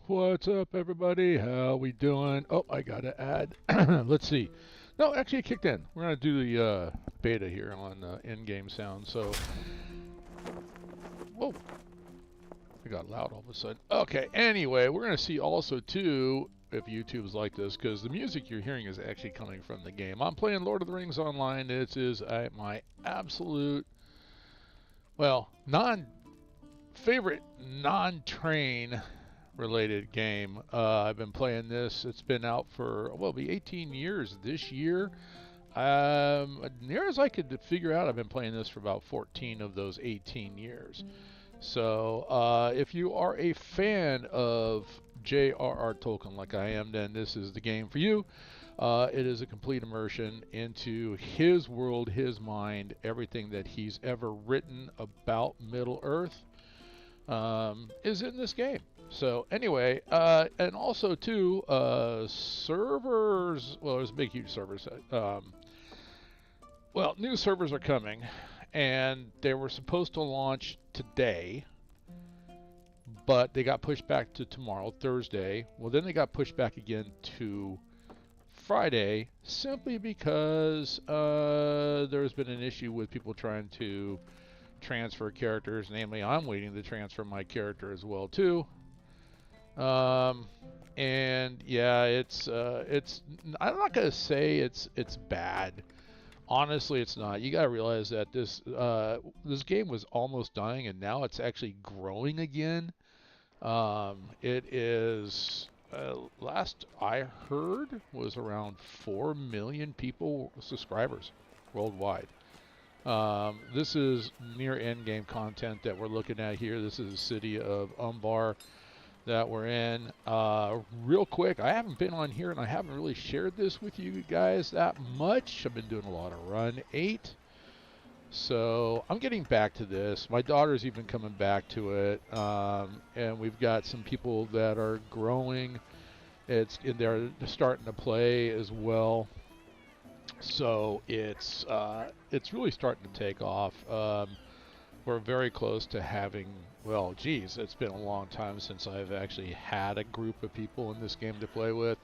What's up, everybody? How we doing? Oh, I gotta add. Let's see. No, actually, it kicked in. We're gonna do the beta here on in-game sound. So, whoa, it got loud all of a sudden. Okay. Anyway, we're gonna see also too if YouTube's like this because the music you're hearing is actually coming from the game. I'm playing Lord of the Rings Online. This is my absolute, well, non-favorite non-train related game. I've been playing this. It's been out for, well, it'll be 18 years this year. Near as I could figure out, I've been playing this for about 14 of those 18 years. So if you are a fan of J.R.R. Tolkien like I am, then this is the game for you. It is a complete immersion into his world, his mind, everything that he's ever written about Middle Earth is in this game. So anyway, and also too, servers. Well, there's a big, huge servers. Well, new servers are coming, and they were supposed to launch today, but they got pushed back to tomorrow, Thursday. Well, then they got pushed back again to Friday, simply because there's been an issue with people trying to transfer characters. Namely, I'm waiting to transfer my character as well too. And yeah, it's I'm not gonna say it's bad. Honestly, it's not. You gotta realize that this game was almost dying, and now it's actually growing again. It is last I heard was around 4 million people subscribers worldwide. This is near end game content that we're looking at here. This is the city of Umber that we're in. Real quick, I haven't been on here and I haven't really shared this with you guys that much. I've been doing a lot of Run 8. So I'm getting back to this. My daughter's even coming back to it. And we've got some people that are growing. They're starting to play as well. So it's really starting to take off. We're very close to having, well, geez, it's been a long time since I've actually had a group of people in this game to play with,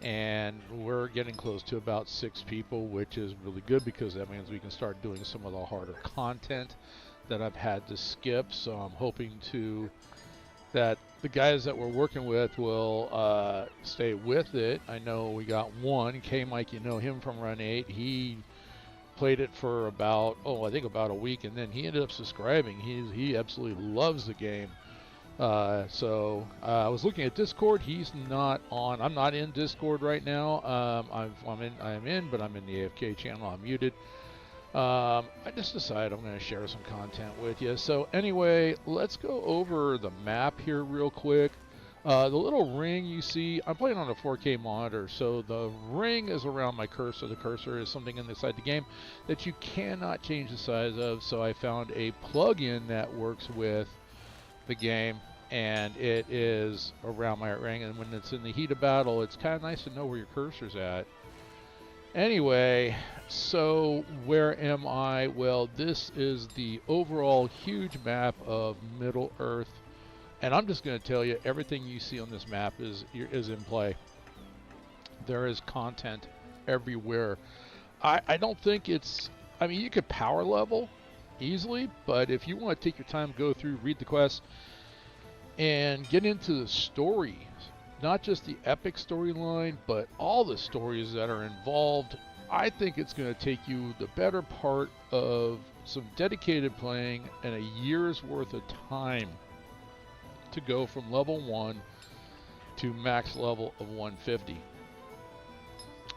and we're getting close to about 6 people, which is really good because that means we can start doing some of the harder content that I've had to skip. So I'm hoping that the guys that we're working with will stay with it. I know we got one, K-Mike, you know him from Run 8. He played it for about, I think about a week, and then he ended up subscribing. He absolutely loves the game. So I was looking at Discord. He's not on. I'm not in Discord right now. I'm in, but I'm in the AFK channel. I'm muted. I just decided I'm going to share some content with you. So anyway, let's go over the map here real quick. The little ring you see, I'm playing on a 4K monitor, so the ring is around my cursor. The cursor is something inside the game that you cannot change the size of, so I found a plug-in that works with the game, and it is around my ring, and when it's in the heat of battle, it's kind of nice to know where your cursor's at. Anyway, so where am I? Well, this is the overall huge map of Middle Earth. And I'm just going to tell you, everything you see on this map is in play. There is content everywhere. I don't think it's, I mean, you could power level easily, but if you want to take your time, go through, read the quests, and get into the story, not just the epic storyline, but all the stories that are involved, I think it's going to take you the better part of some dedicated playing and a year's worth of time to go from level 1 to max level of 150.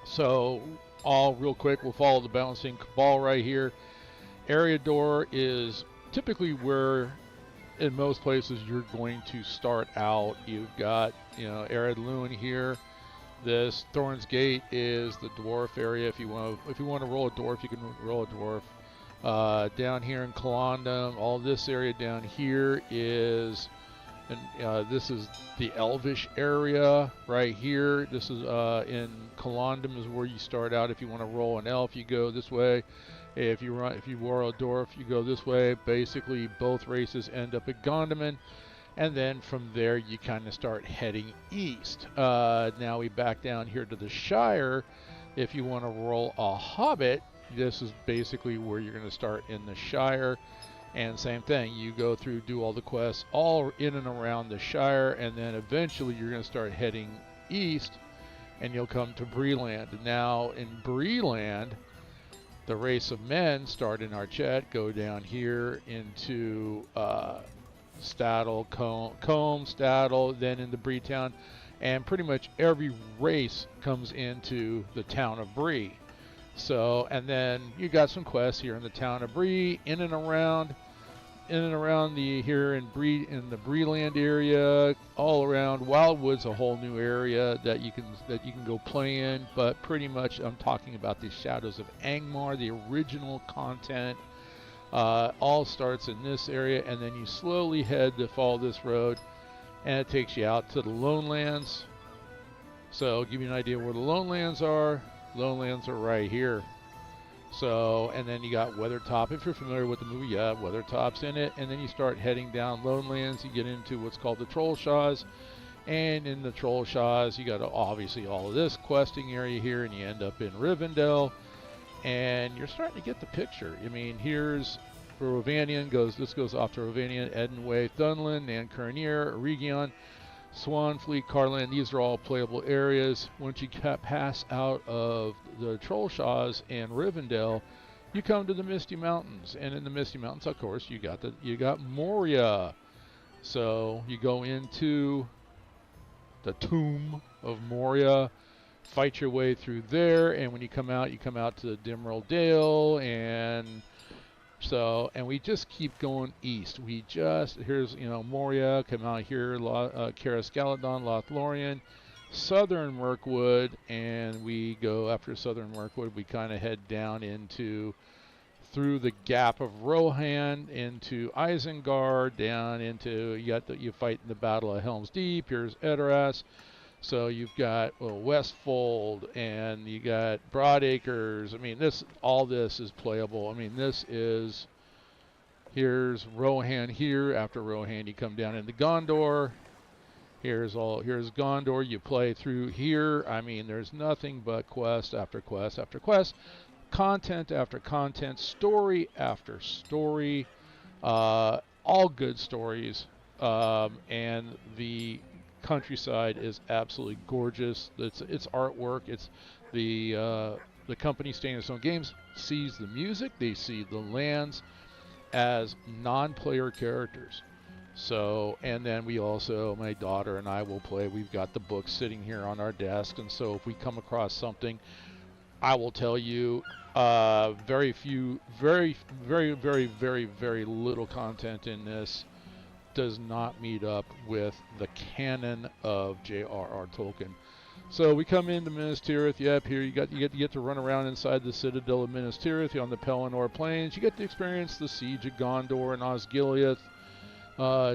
So, all real quick, we'll follow the bouncing ball right here. Area door is typically where, in most places, you're going to start out. You've got, Arid Loon here. This Thorn's Gate is the dwarf area. If you want to roll a dwarf, you can roll a dwarf. Down here in Colondum, all this area down here is. And this is the elvish area right here. This is in Colondum is where you start out. If you want to roll an elf, you go this way. If you roll a dwarf, you go this way. Basically, both races end up at Gondomar. And then from there, you kind of start heading east. Now we back down here to the Shire. If you want to roll a Hobbit, this is basically where you're going to start in the Shire. And same thing, you go through, do all the quests, all in and around the Shire, and then eventually you're going to start heading east, and you'll come to Breeland. Now, in Breeland, the race of men start in our chat, go down here into Staddle, Combe, Staddle, then into Breetown, and pretty much every race comes into the town of Bree. So, and then you got some quests here in the town of Bree, in and around the here in the Breeland area, all around. Wildwood's a whole new area that you can go play in, but pretty much I'm talking about the Shadows of Angmar, the original content. All starts in this area, and then you slowly head to follow this road, and it takes you out to the Lonelands. So, I'll give you an idea where the Lonelands are. Lonelands are right here. So, and then you got Weathertop. If you're familiar with the movie, yeah, Weathertop's in it. And then you start heading down Lonelands. You get into what's called the Trollshaws. And in the Trollshaws, you got obviously all of this questing area here, and you end up in Rivendell. And you're starting to get the picture. I mean, here's Rovanian this goes off to Rovanian, Edenway, Thunland, Nancurnier, Region, Swanfleet, Carland. These are all playable areas. Once you pass out of the Trollshaws and Rivendell, you come to the Misty Mountains, and in the Misty Mountains, of course, you got Moria. So you go into the Tomb of Moria, fight your way through there, and when you come out to Dimril Dale, and we just keep going east. Here's, Moria, come out here, Karis Galadon, Lothlorien, Southern Mirkwood, and we go after Southern Mirkwood, we kind of head down through the Gap of Rohan, into Isengard, down into, you fight in the Battle of Helm's Deep, here's Edoras. So you've got Westfold, and you got Broadacres. I mean, all this is playable. I mean, here's Rohan here. After Rohan, you come down into Gondor. Here's Gondor. You play through here. I mean, there's nothing but quest after quest after quest, content after content, story after story, all good stories, and the countryside is absolutely gorgeous. It's artwork. It's the company Staying Stone Games sees the music, they see the lands as non-player characters. So, and then we also, my daughter and I will play. We've got the books sitting here on our desk, and so if we come across something, I will tell you, very little content in this does not meet up with the canon of J.R.R. Tolkien. So we come into Minas Tirith. Yep, here you get to run around inside the Citadel of Minas Tirith on the Pelennor Plains. You get to experience the Siege of Gondor and Osgiliath,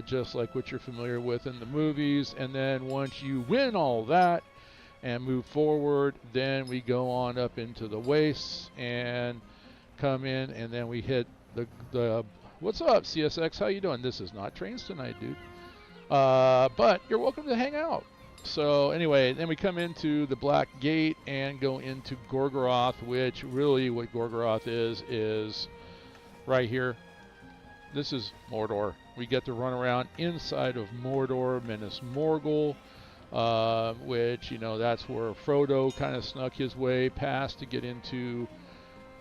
just like what you're familiar with in the movies. And then once you win all that and move forward, then we go on up into the Wastes and come in, and then we hit the what's up, CSX? How you doing? This is not Trains Tonight, dude. But you're welcome to hang out. So anyway, then we come into the Black Gate and go into Gorgoroth, which really what Gorgoroth is right here. This is Mordor. We get to run around inside of Mordor, Minas Morgul, which, that's where Frodo kind of snuck his way past to get into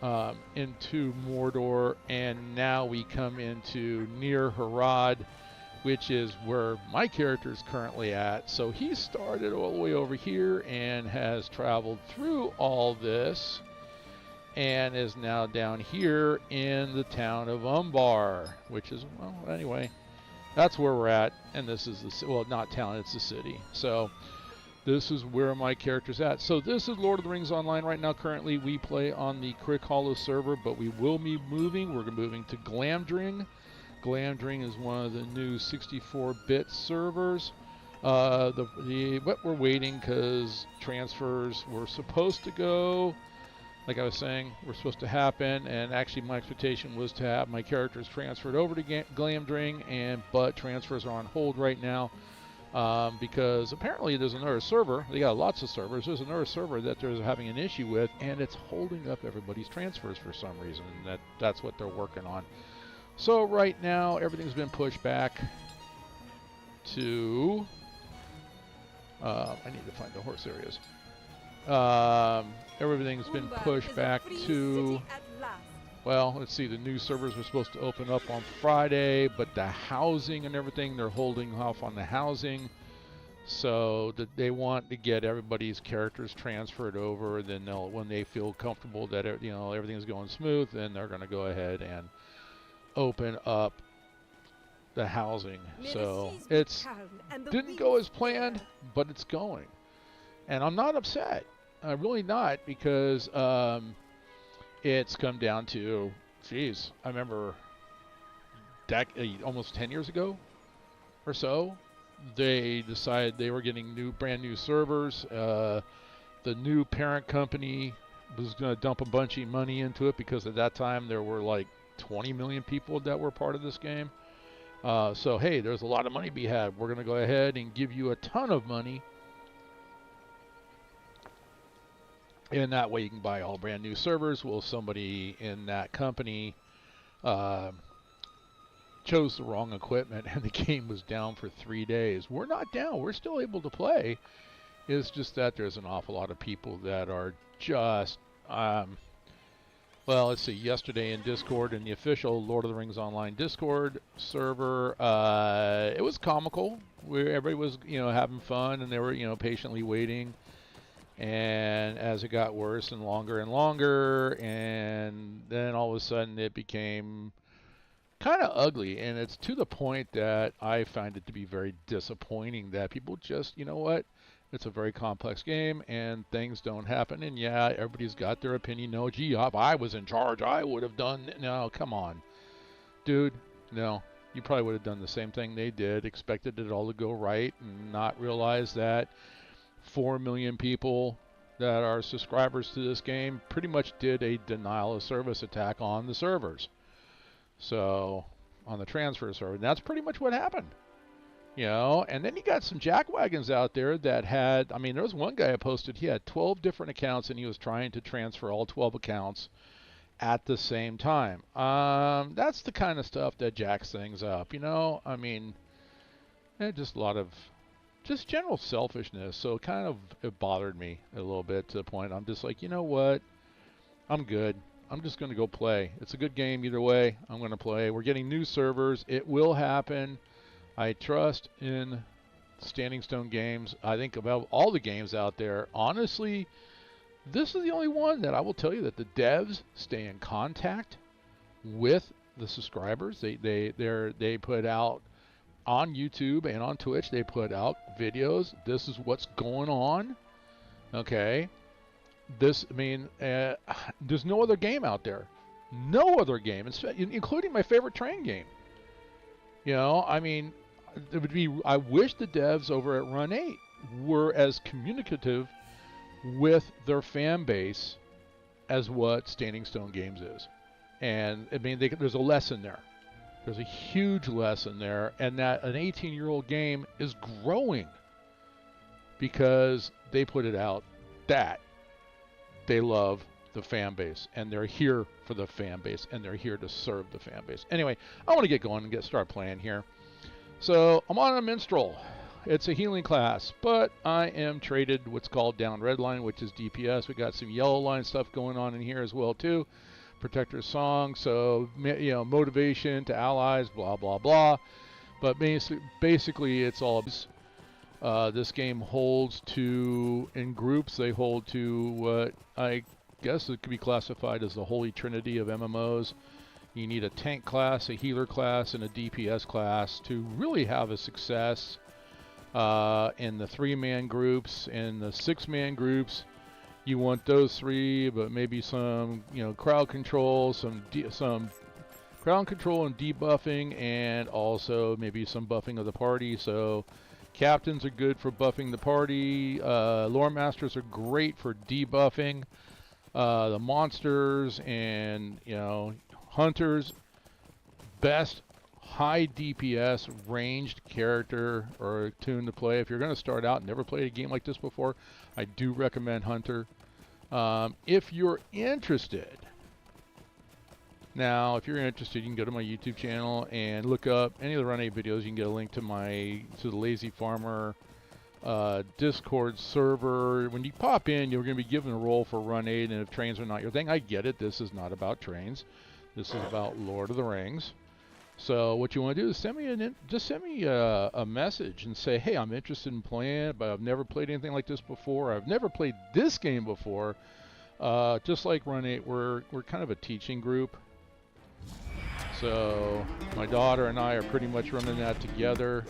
Mordor, and now we come into Near Harad, which is where my character is currently at. So he started all the way over here and has traveled through all this and is now down here in the town of Umber, which is, well, anyway, that's where we're at, and this is not town, it's the city. So this is where my character's at. So this is Lord of the Rings Online right now. Currently, we play on the Crick Hollow server, but we will be moving. We're moving to Glamdring. Glamdring is one of the new 64-bit servers. But we're waiting because transfers were supposed to go like I was saying, were supposed to happen, and actually my expectation was to have my characters transferred over to Glamdring, but transfers are on hold right now because apparently there's another server. They got lots of servers. There's another server that they're having an issue with, and it's holding up everybody's transfers for some reason. And that's what they're working on. So right now, everything's been pushed back to... I need to find the horse areas. Everything's been pushed back to... Well, let's see, the new servers were supposed to open up on Friday, but the housing and everything, they're holding off on the housing. So they want to get everybody's characters transferred over. Then when they feel comfortable that everything's going smooth, then they're going to go ahead and open up the housing. So it's didn't go as planned, but it's going. And I'm not upset. I'm really not, because it's come down to, geez, I remember almost 10 years ago or so, they decided they were getting brand new servers. The new parent company was going to dump a bunch of money into it, because at that time there were like 20 million people that were part of this game. So hey, there's a lot of money to be had. We're going to go ahead and give you a ton of money, and that way you can buy all brand new servers. Well, somebody in that company chose the wrong equipment, and the game was down for 3 days. We're not down. We're still able to play. It's just that there's an awful lot of people that are just... well, let's see. Yesterday in Discord, in the official Lord of the Rings Online Discord server, it was comical. Everybody was, having fun, and they were, patiently waiting. And as it got worse and longer, and then all of a sudden it became kind of ugly. And it's to the point that I find it to be very disappointing that people just, you know what? It's a very complex game, and things don't happen. And yeah, everybody's got their opinion. No, gee, if I was in charge, I would have done... No, come on. Dude, no. You probably would have done the same thing they did, expected it all to go right, and not realize that 4 million people that are subscribers to this game pretty much did a denial of service attack on the servers. So, on the transfer server. And that's pretty much what happened. And then you got some jackwagons out there that had, there was one guy I posted, he had 12 different accounts, and he was trying to transfer all 12 accounts at the same time. That's the kind of stuff that jacks things up, just a lot of just general selfishness. So it bothered me a little bit, to the point I'm just like, you know what? I'm good. I'm just going to go play. It's a good game either way. I'm going to play. We're getting new servers. It will happen. I trust in Standing Stone Games. I think about all the games out there, honestly, this is the only one that I will tell you that the devs stay in contact with the subscribers. They put out on YouTube and on Twitch, they put out videos. This is what's going on. Okay. There's no other game out there. No other game, including my favorite train game. It would be... I wish the devs over at Run 8 were as communicative with their fan base as what Standing Stone Games is. And, there's a lesson there. There's a huge lesson there, and that an 18-year-old game is growing because they put it out that they love the fan base, and they're here for the fan base, and they're here to serve the fan base. Anyway, I want to get going and start playing here. So I'm on a Minstrel. It's a healing class, but I am traded what's called down red line, which is DPS. We got some yellow line stuff going on in here as well too. Protector song, so motivation to allies, blah blah blah. But basically it's all this game holds to, in groups, they hold to what I guess it could be classified as the holy trinity of MMOs. You need a tank class, a healer class, and a DPS class to really have a success in the 3-man groups. In the 6-man groups, you want those 3, but maybe some, crowd control, some crowd control and debuffing, and also maybe some buffing of the party. So captains are good for buffing the party. Lore masters are great for debuffing. the monsters and, hunters. Best high DPS ranged character or tune to play. If you're going to start out and never played a game like this before, I do recommend Hunter. If you're interested, now, if you're interested, you can go to my YouTube channel and look up any of the Run 8 videos. You can get a link to the Lazy Farmer Discord server. When you pop in, you're going to be given a role for Run 8, and if trains are not your thing, I get it. This is not about trains. This is about Lord of the Rings. So what you want to do is send me a message and say, hey, I'm interested in playing it, but I've never played anything like this before. I've never played this game before. Just like Run 8, we're kind of a teaching group. So my daughter and I are pretty much running that together.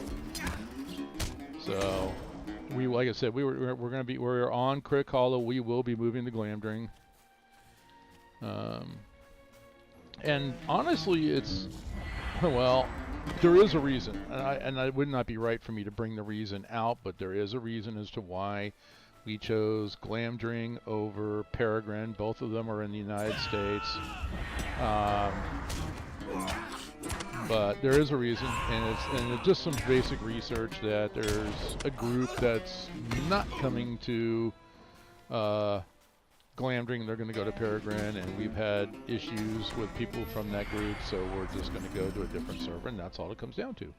So like I said, we're on Crick Hollow. We will be moving to Glamdring. And honestly, there is a reason, and it would not be right for me to bring the reason out, but there is a reason as to why we chose Glamdring over Peregrine. Both of them are in the United States. But there is a reason, and it's just some basic research that there's a group that's not coming to Glamdring. They're going to go to Peregrine, and we've had issues with people from that group, so we're just going to go to a different server, and that's all it comes down to.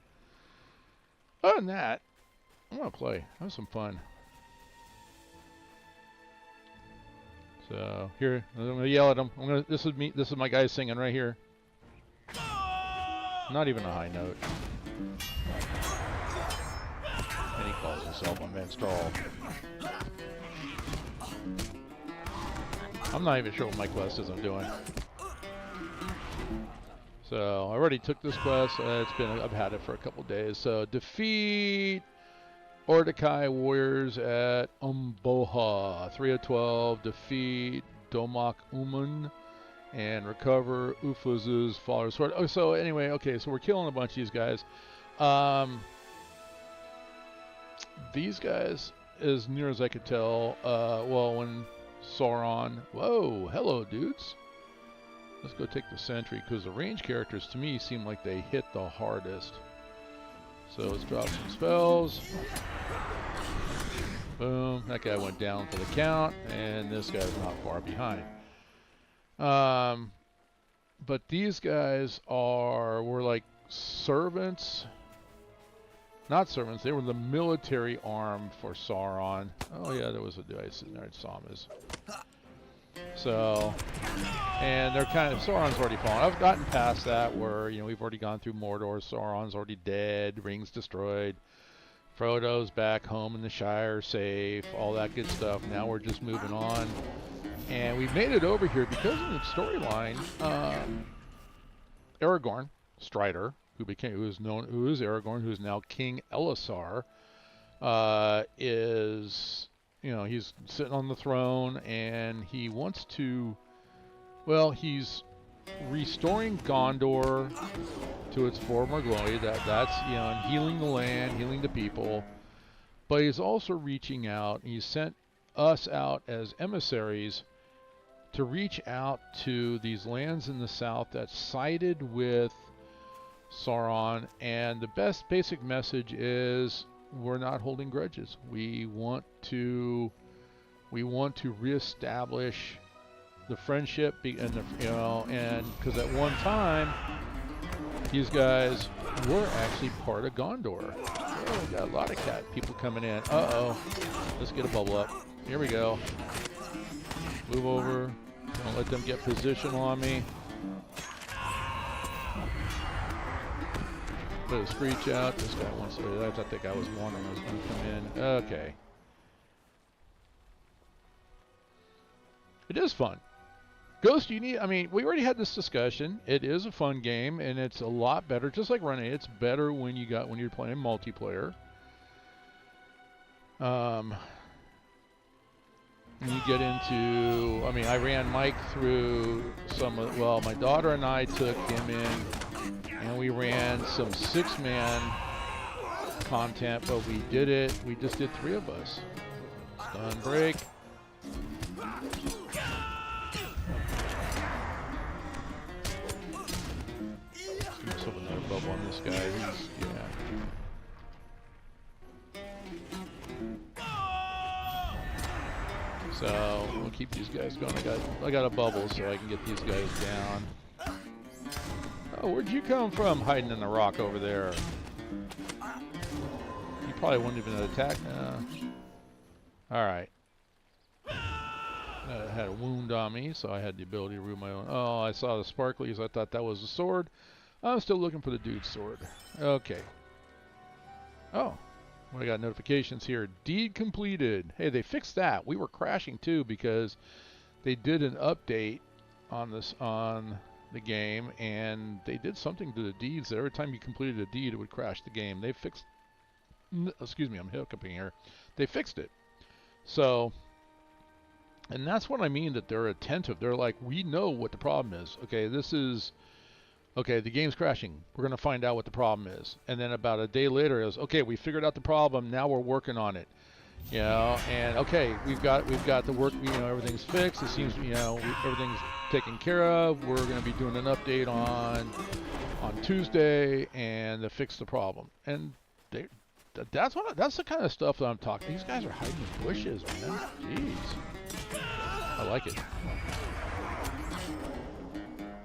Other than that, I'm going to play. Have some fun. So here, I'm going to yell at him. This is me. This is my guy singing right here. Not even a high note. And he calls himself a Minstrel. I'm not even sure what my quest is I'm doing. So I already took this quest. I've had it for a couple days. So defeat Ordekai warriors at Umboha. 3 of 12. Defeat Domak Umun. And recover Ufuz's father's sword. Oh, so anyway, okay, so we're killing a bunch of these guys. These guys, as near as I could tell, when Sauron... Whoa, hello, dudes. Let's go take the sentry, because the range characters, to me, seem like they hit the hardest. So let's drop some spells. Boom, that guy went down for the count, and this guy's not far behind. But these guys were like servants. Not servants, they were the military arm for Sauron. Oh yeah, there was a guy sitting there, I saw him. So, and they're Sauron's already fallen. I've gotten past that where, we've already gone through Mordor, Sauron's already dead, rings destroyed. Frodo's back home in the Shire, safe, all that good stuff. Now we're just moving on. And we've made it over here because of the storyline. Aragorn, Strider, who is Aragorn, who is now King Elisar, is, he's sitting on the throne, and he wants to, he's restoring Gondor to its former glory. That's and healing the land, healing the people. But he's also reaching out. He's sent us out as emissaries to reach out to these lands in the south that sided with Sauron, and the basic message is we're not holding grudges. We want to reestablish the friendship, and because at one time these guys were actually part of Gondor. Oh, we got a lot of cat people coming in. Let's get a bubble up. Here we go. Move over. Don't let them get position on me. Put a screech out. This guy wants to. I thought that guy was wanting us to come in. Okay. It is fun. Ghost, we already had this discussion. It is a fun game, and it's a lot better. Just like Run 8, it's better when you're playing multiplayer. You get into, I ran Mike through my daughter and I took him in, and we ran some 6-man content, but we just did 3 of us. Stun break. this guy. He's, yeah. So we'll keep these guys going. I got a bubble so I can get these guys down. Oh, where'd you come from? Hiding in the rock over there. You probably wouldn't even attack. All right. Had a wound on me, so I had the ability to root my own. Oh, I saw the sparklies. I thought that was a sword. I'm still looking for the dude's sword. Okay. Oh. I got notifications here. Deed completed. Hey, they fixed that. We were crashing too because they did an update on the game, and they did something to the deeds that every time you completed a deed, it would crash the game. They fixed. Excuse me, I'm hiccuping here. They fixed it. So, and that's what I mean that they're attentive. They're like, we know what the problem is. Okay, okay, the game's crashing. We're going to find out what the problem is. And then about a day later, it was, okay, we figured out the problem. Now we're working on it. You know, and okay, we've got the work, you know, everything's fixed. It seems, you know, everything's taken care of. We're going to be doing an update on Tuesday and to fix the problem. And that's the kind of stuff that I'm talking. These guys are hiding in bushes, man. Jeez. I like it.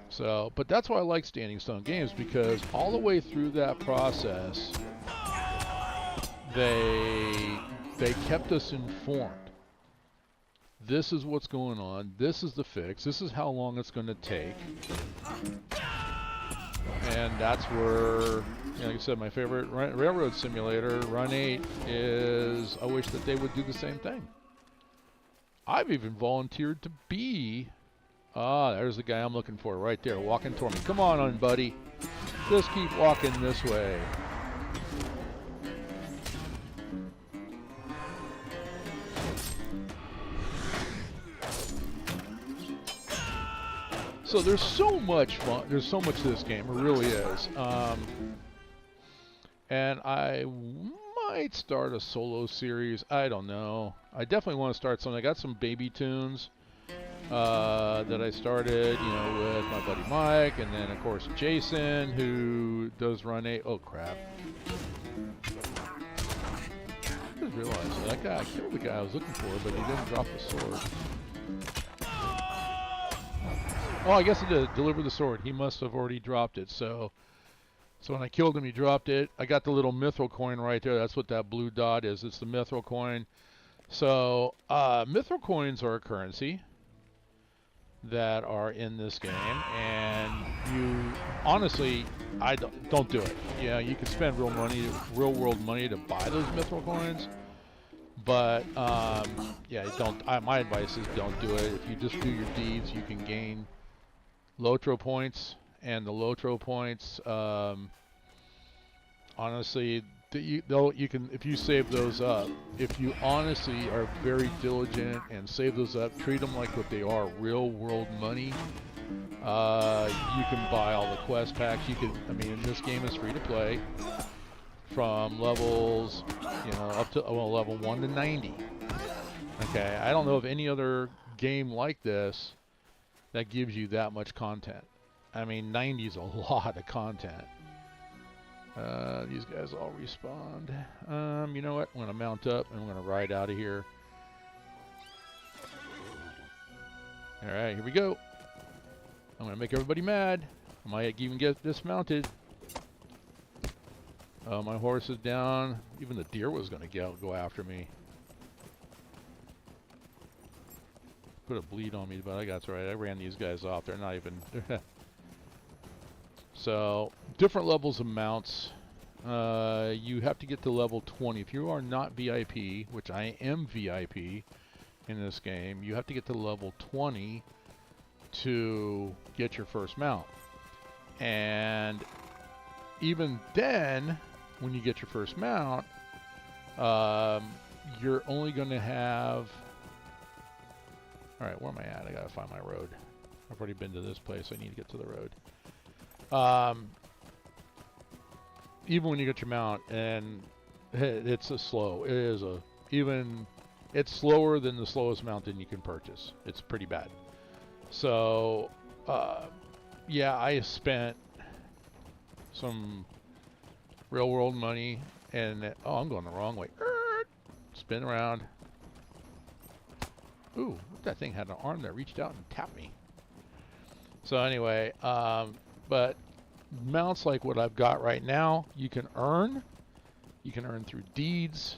So, but that's why I like Standing Stone Games, because all the way through that process, they kept us informed. This is what's going on. This is the fix. This is how long it's going to take. And that's where, you know, like I said, my favorite railroad simulator, Run 8, is, I wish that they would do the same thing. I've even volunteered to be... Ah, there's the guy I'm looking for right there, walking toward me. Come on, buddy. Just keep walking this way. So there's so much fun. There's so much to this game. It really is. And I might start a solo series. I don't know. I definitely want to start something. I got some baby tunes that I started, you know, with my buddy Mike, and then of course Jason, who does Run 8. Oh crap! I just realized that guy, I killed the guy I was looking for, but he didn't drop the sword. Oh, I guess he did deliver the sword. He must have already dropped it. So when I killed him, he dropped it. I got the little mithril coin right there. That's what that blue dot is. It's the mithril coin. So mithril coins are a currency that are in this game, and you honestly, I don't do it. Yeah, you can spend real world money to buy those mithril coins, but yeah, my advice is don't do it. If you just do your deeds, you can gain Lotro points, and the Lotro points, honestly, you can, if you save those up, if you honestly are very diligent and save those up, treat them like what they are, real world money. You can buy all the quest packs. You can, I mean, this game is free to play from levels, you know, up to level 1 to 90. Okay, I don't know of any other game like this that gives you that much content. I mean, 90 is a lot of content. These guys all respawned. You know what? I'm going to mount up and I'm going to ride out of here. Alright, here we go. I'm going to make everybody mad. I might even get dismounted. Oh, my horse is down. Even the deer was going to go after me. Put a bleed on me, but I got it's right. I ran these guys off. They're not even... So, different levels of mounts. You have to get to level 20. If you are not VIP, which I am VIP in this game, you have to get to level 20 to get your first mount. And even then, when you get your first mount, you're only going to have... Alright, where am I at? I gotta find my road. I've already been to this place, so I need to get to the road. Even when you get your mount, and it's a slow, it's slower than the slowest mountain you can purchase. It's pretty bad. So, yeah, I spent some real world money, and oh, I'm going the wrong way. Spin around. Ooh, that thing had an arm that reached out and tapped me. So anyway, but mounts like what I've got right now, you can earn. You can earn through deeds.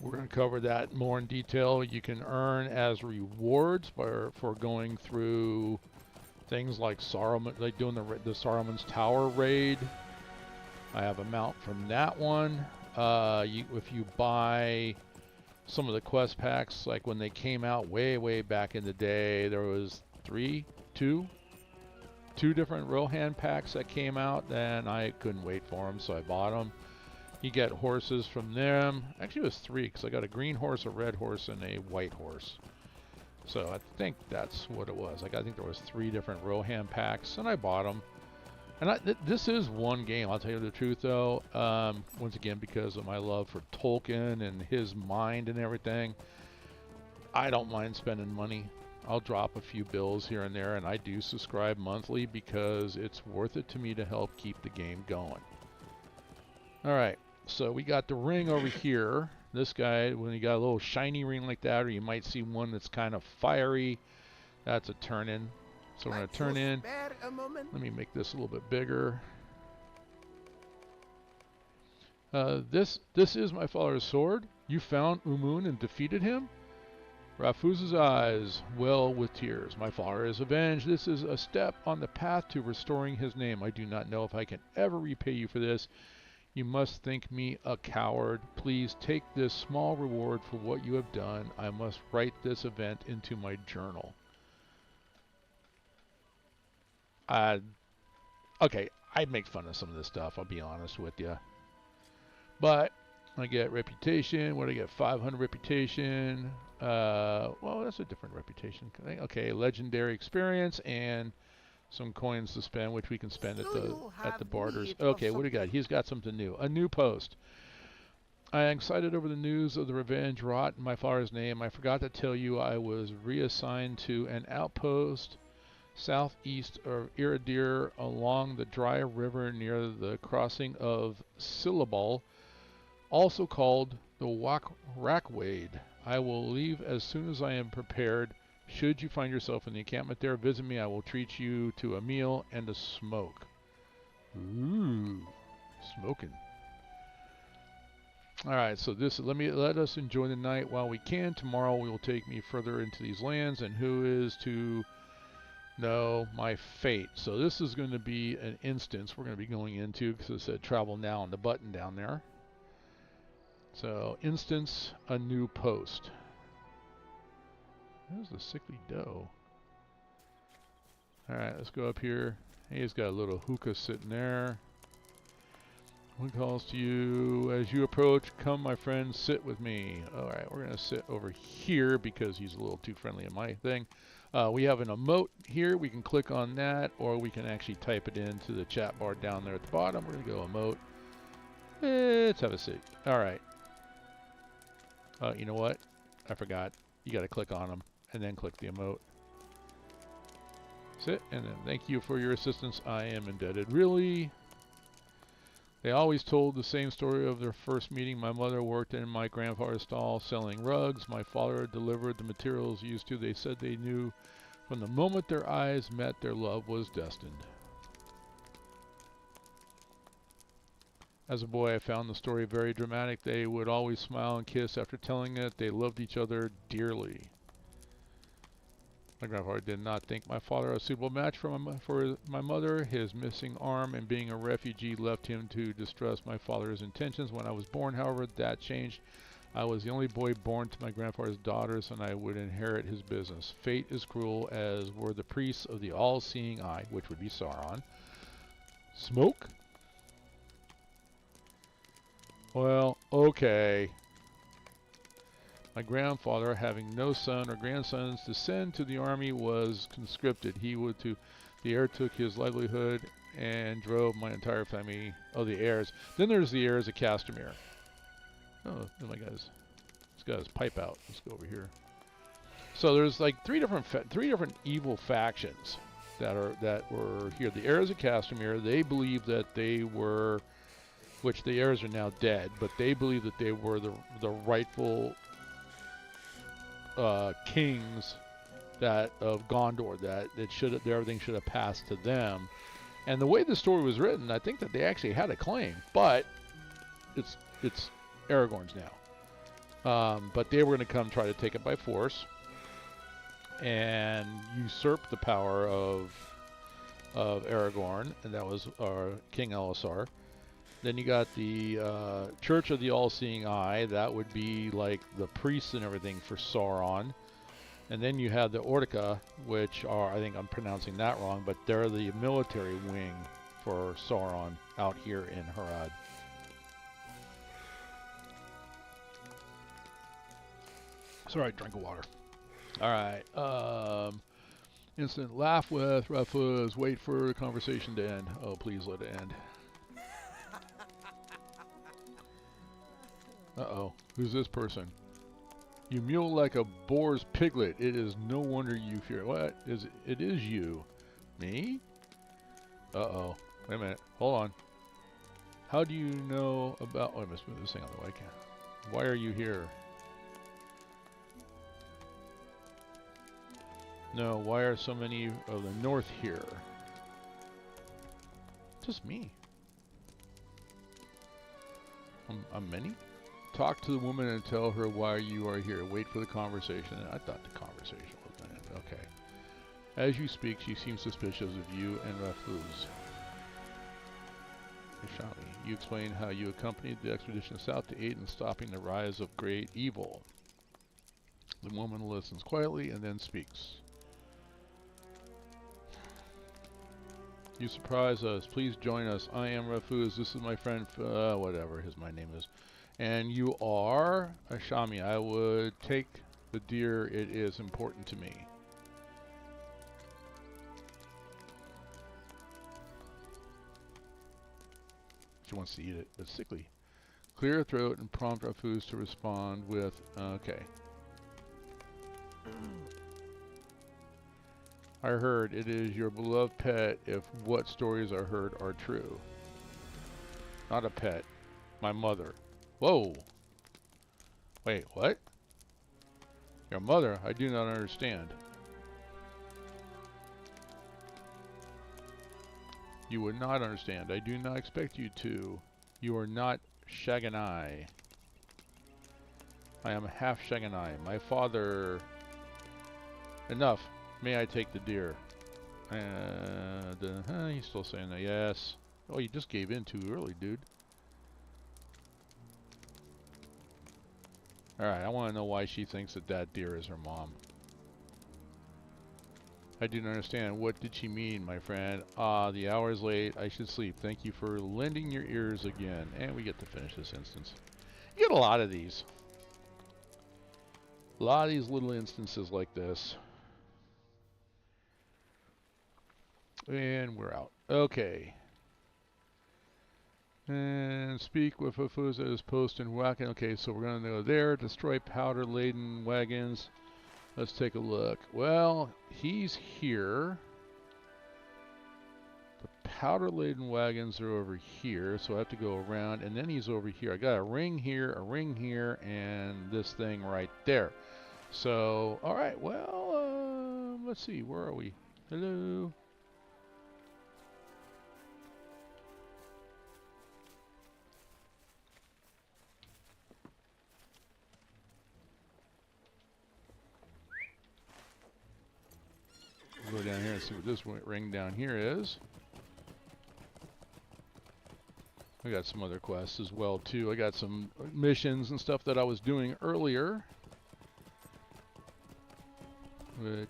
We're going to cover that more in detail. You can earn as rewards for going through things like Saruman, like doing the Saruman's Tower raid. I have a mount from that one. If you buy some of the quest packs, like when they came out way back in the day, there was two different Rohan packs that came out, and I couldn't wait for them, so I bought them. You get horses from them. Actually, it was 3, because I got a green horse, a red horse, and a white horse. So I think that's what it was. Like, I think there was 3 different Rohan packs, and I bought them. And this is one game, I'll tell you the truth, though. Once again, because of my love for Tolkien and his mind and everything, I don't mind spending money. I'll drop a few bills here and there, and I do subscribe monthly because it's worth it to me to help keep the game going. Alright, so we got the ring over here. This guy, when you got a little shiny ring like that, or you might see one that's kind of fiery, that's a turn-in. So we're going to turn in. Let me make this a little bit bigger. This is my father's sword. You found Umun and defeated him? Rafuz's eyes well with tears. My father is avenged. This is a step on the path to restoring his name. I do not know if I can ever repay you for this. You must think me a coward. Please take this small reward for what you have done. I must write this event into my journal. Okay, I'd make fun of some of this stuff, I'll be honest with you. But I get reputation. What do I get? 500 reputation. Well, that's a different reputation. Okay, legendary experience and some coins to spend, which we can spend at the barters. Okay, what do we got? He's got something new. A new post. I am excited over the news of the revenge wrought in my father's name. I forgot to tell you I was reassigned to an outpost southeast of Iridir along the dry river near the crossing of Syllabal, also called the Rackwade. I will leave as soon as I am prepared. Should you find yourself in the encampment there, visit me. I will treat you to a meal and a smoke. Ooh, smoking. Alright, so let us enjoy the night while we can. Tomorrow we will take me further into these lands, and who is to know my fate. So this is going to be an instance we're going to be going into, because it said travel now on the button down there. So instance, a new post. There's the sickly doe. Alright, let's go up here. He's got a little hookah sitting there. One calls to you. As you approach, come my friend, sit with me. Alright, we're going to sit over here because he's a little too friendly in my thing. We have an emote here. We can click on that, or we can actually type it into the chat bar down there at the bottom. We're going to go emote. Let's have a seat. Alright. You know what? I forgot. You got to click on them and then click the emote. Sit, and then thank you for your assistance. I am indebted. Really? They always told the same story of their first meeting. My mother worked in my grandfather's stall selling rugs. My father delivered the materials used to. They said they knew from the moment their eyes met, their love was destined. As a boy, I found the story very dramatic. They would always smile and kiss after telling it. They loved each other dearly. My grandfather did not think my father a suitable match for my mother. His missing arm and being a refugee left him to distrust my father's intentions. When I was born, however, that changed. I was the only boy born to my grandfather's daughters, and I would inherit his business. Fate is cruel, as were the priests of the all-seeing eye, which would be Sauron. Smoke? Well, okay. My grandfather, having no son or grandsons to send to the army, was conscripted. The heir took his livelihood and drove my entire family. Oh, the heirs. Then there's the heirs of Castamere. Oh my God, he's got his pipe out. Let's go over here. So there's like three different evil factions that were here. The heirs of Castamere, they believe that they were, which the heirs are now dead, but they believe that they were the rightful kings that of Gondor. That everything should have passed to them. And the way the story was written, I think that they actually had a claim, but it's Aragorn's now. But they were going to come try to take it by force and usurp the power of Aragorn, and that was King Elisar. Then you got the Church of the All-Seeing Eye. That would be like the priests and everything for Sauron. And then you have the Ortica, which are, I think I'm pronouncing that wrong, but they're the military wing for Sauron out here in Harad. Sorry, drink of water. Alright, instant laugh with Rafuz, wait for the conversation to end. Oh, please let it end. Uh-oh, who's this person? You mew like a boar's piglet. It is no wonder you fear. What? It is you. Me? Uh-oh. Wait a minute. Hold on. How do you know about... Oh, I must move this thing out of the way. Why are you here? No, why are so many of the north here? Just me. I'm many? Talk to the woman and tell her why you are here. Wait for the conversation. I thought the conversation was going to end. Okay. As you speak, she seems suspicious of you and Rafuz. Ishami, you explain how you accompanied the expedition south to aid in stopping the rise of great evil. The woman listens quietly and then speaks. You surprise us. Please join us. I am Rafuz. This is my friend, whatever my name is. And you are Ashami. I would take the deer. It is important to me. She wants to eat it, but sickly. Clear her throat and prompt Rafuz to respond with, okay. I heard it is your beloved pet if what stories are heard are true. Not a pet. My mother. Whoa. Wait, what? Your mother? I do not understand. You would not understand. I do not expect you to. You are not Shaganai. I am half Shaganai. My father... Enough. May I take the deer? He's still saying that. Yes. Oh, you just gave in too early, dude. Alright, I want to know why she thinks that that deer is her mom. I do not understand. What did she mean, my friend? Ah, the hour is late. I should sleep. Thank you for lending your ears again. And we get to finish this instance. You get a lot of these. A lot of these little instances like this. And we're out. Okay. And speak with Rafuz at his post in Wacken. Okay, so we're going to go there. Destroy powder-laden wagons. Let's take a look. Well, he's here. The powder-laden wagons are over here, so I have to go around. And then he's over here. I got a ring here, and this thing right there. So, alright, well, let's see. Where are we? Hello? Go down here and see what this ring down here is. I got some other quests as well too. I got some missions and stuff that I was doing earlier, which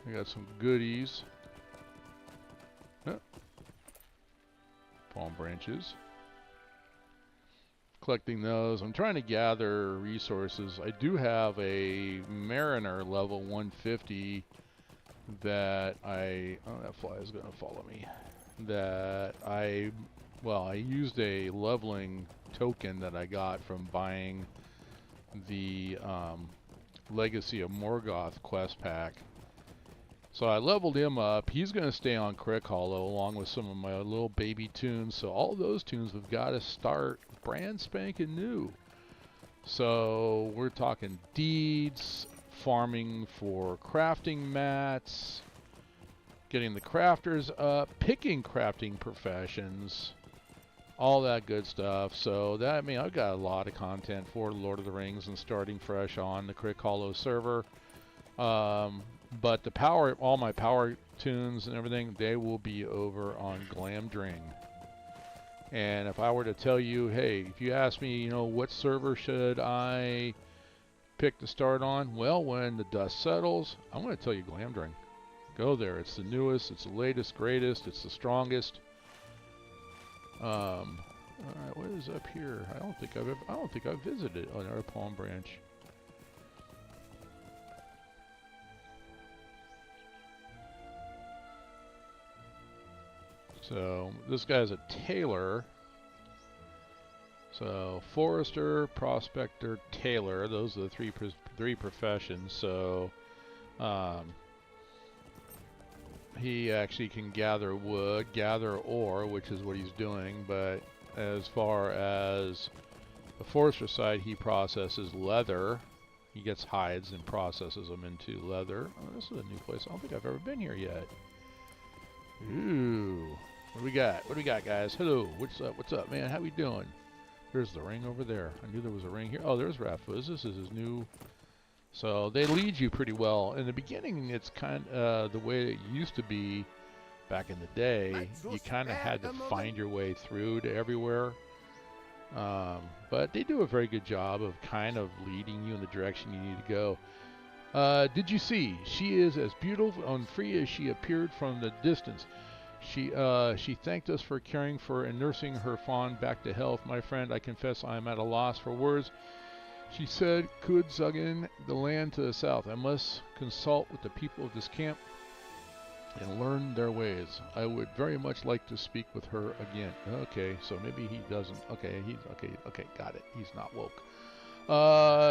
I got some goodies. Oh. Palm branches. Collecting those. I'm trying to gather resources. I do have a Mariner level 150 that oh, that fly is going to follow me. That I used a leveling token that I got from buying the Legacy of Morgoth quest pack. So I leveled him up. He's going to stay on Crick Hollow along with some of my little baby tunes. So all those tunes have got to start brand spanking new. So we're talking deeds, farming for crafting mats, getting the crafters up, picking crafting professions, all that good stuff. So that, I mean, I've got a lot of content for Lord of the Rings and starting fresh on the Crick Hollow server. But the power, all my power tunes and everything, they will be over on Glamdring. And if I were to tell you, hey, if you ask me, you know, what server should I pick to start on? Well, when the dust settles, I'm going to tell you Glamdring. Go there. It's the newest, it's the latest, greatest, it's the strongest. All right, what is up here? I don't think I've visited another Palm Branch. So this guy's a tailor. So forester, prospector, tailor. Those are the three professions. So he actually can gather wood, gather ore, which is what he's doing. But as far as the forester side, he processes leather. He gets hides and processes them into leather. Oh, this is a new place. I don't think I've ever been here yet. Ooh. What do we got? What do we got, guys? Hello. What's up? What's up, man? How we doing? There's the ring over there. I knew there was a ring here. Oh, there's Raffuz. This is his new. So they lead you pretty well. In the beginning, it's kind of the way it used to be back in the day. You kind of had to find your way through to everywhere. But they do a very good job of kind of leading you in the direction you need to go. Did you see? She is as beautiful and free as she appeared from the distance. She thanked us for caring for and nursing her fawn back to health. My friend, I confess I am at a loss for words. She said, Kudzugin, the land to the south. I must consult with the people of this camp and learn their ways. I would very much like to speak with her again. Okay, so maybe he doesn't. Okay, okay, got it. He's not woke.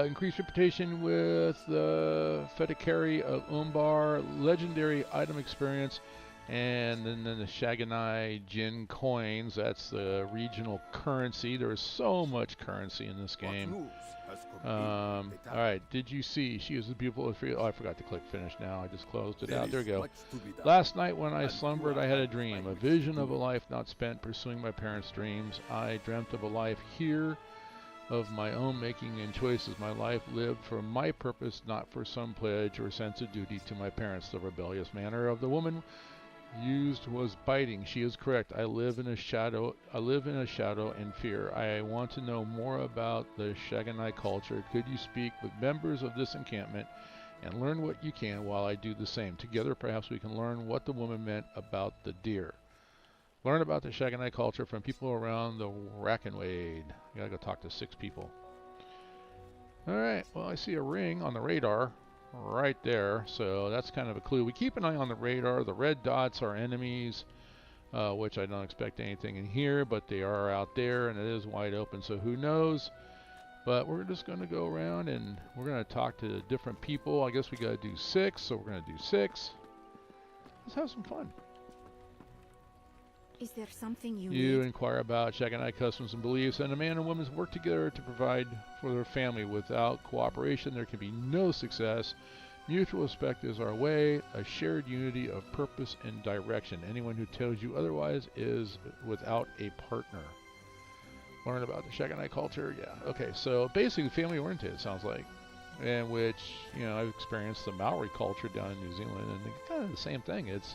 Increased reputation with the Fedicari of Umber, legendary item experience. And then the Shaganai Jin coins, that's the regional currency. There is so much currency in this game. Alright, did you see? She was a beautiful... Oh, I forgot to click finish now. I just closed it out. There we go. Last night when I slumbered, I had a dream. A vision of a life not spent pursuing my parents' dreams. I dreamt of a life here of my own making and choices. My life lived for my purpose, not for some pledge or sense of duty to my parents. The rebellious manner of the woman used was biting. She is correct. I live in a shadow and fear. I want to know more about the Shaganai culture. Could you speak with members of this encampment and learn what you can while I do the same? Together perhaps we can learn what the woman meant about the deer. Learn about the Shaganai culture from people around the Rackenwade. You gotta go talk to 6 people. Alright, well I see a ring on the radar right there, so that's kind of a clue. We keep an eye on the radar. The red dots are enemies, which I don't expect anything in here, but they are out there and it is wide open, so who knows. But we're just going to go around and we're going to talk to different people. I guess we got to do 6, so we're going to do 6. Let's have some fun. Is there something you need? Inquire about Shaganai customs and beliefs, and a man and woman work together to provide for their family. Without cooperation, there can be no success. Mutual respect is our way, a shared unity of purpose and direction. Anyone who tells you otherwise is without a partner. Learn about the Shaganai culture. Yeah, okay, so basically family-oriented, it sounds like. And which, you know, I've experienced the Maori culture down in New Zealand, and it's kind of the same thing. It's,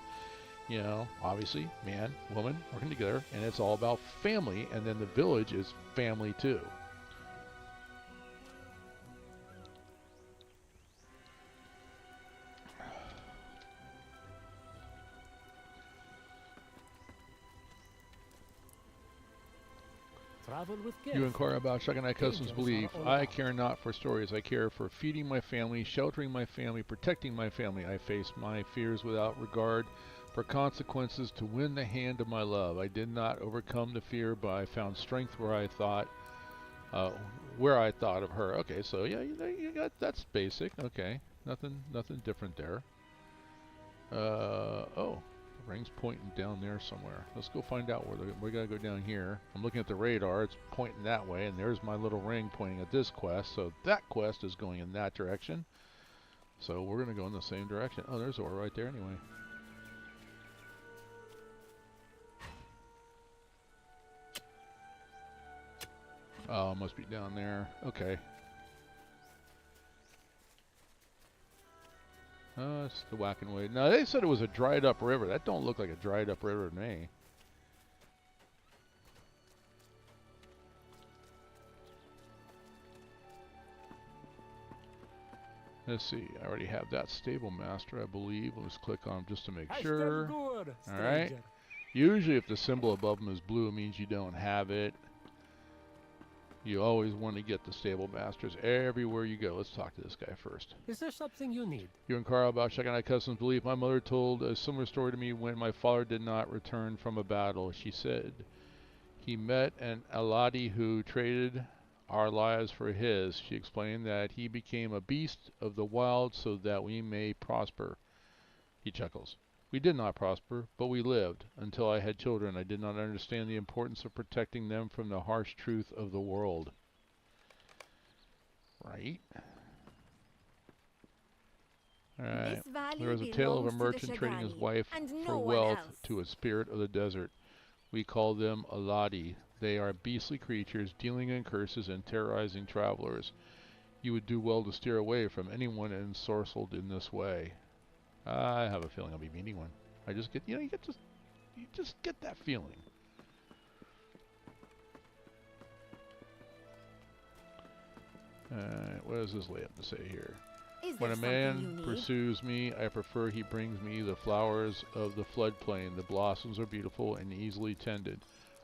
you know, obviously, man, woman, working together, and it's all about family, and then the village is family too. Travel with You inquire about Shaganai customs belief. I care not for stories. I care for feeding my family, sheltering my family, protecting my family. I face my fears without regard for consequences to win the hand of my love. I did not overcome the fear, but I found strength where I thought where I thought of her. Okay, so yeah, you got that's basic. Okay, nothing different there. Oh, the ring's pointing down there somewhere. Let's go find out where we gotta go down here. I'm looking at the radar. It's pointing that way, and there's my little ring pointing at this quest. So that quest is going in that direction. So we're gonna go in the same direction. Oh, there's ore right there anyway. Oh, it must be down there. Okay. Oh, it's the whacking way. No, they said it was a dried up river. That don't look like a dried up river to me. Let's see. I already have that stable master, I believe. Let's click on him just to make sure. Alright. Usually if the symbol above them is blue, it means you don't have it. You always want to get the stable masters everywhere you go. Let's talk to this guy first. Is there something you need? You inquire about Shaganai Customs belief. My mother told a similar story to me when my father did not return from a battle. She said he met an Aladi who traded our lives for his. She explained that he became a beast of the wild so that we may prosper. He chuckles. We did not prosper, but we lived. Until I had children, I did not understand the importance of protecting them from the harsh truth of the world. Right? Alright. There was a tale of a merchant trading his wife for wealth to a spirit of the desert. We call them Aladi. They are beastly creatures, dealing in curses and terrorizing travelers. You would do well to steer away from anyone ensorcelled in this way. I have a feeling I'll be meeting one. I just get, you just get that feeling. What does this layup to say here? When a man pursues me, I prefer he brings me the flowers of the floodplain. The blossoms are beautiful and easily tended.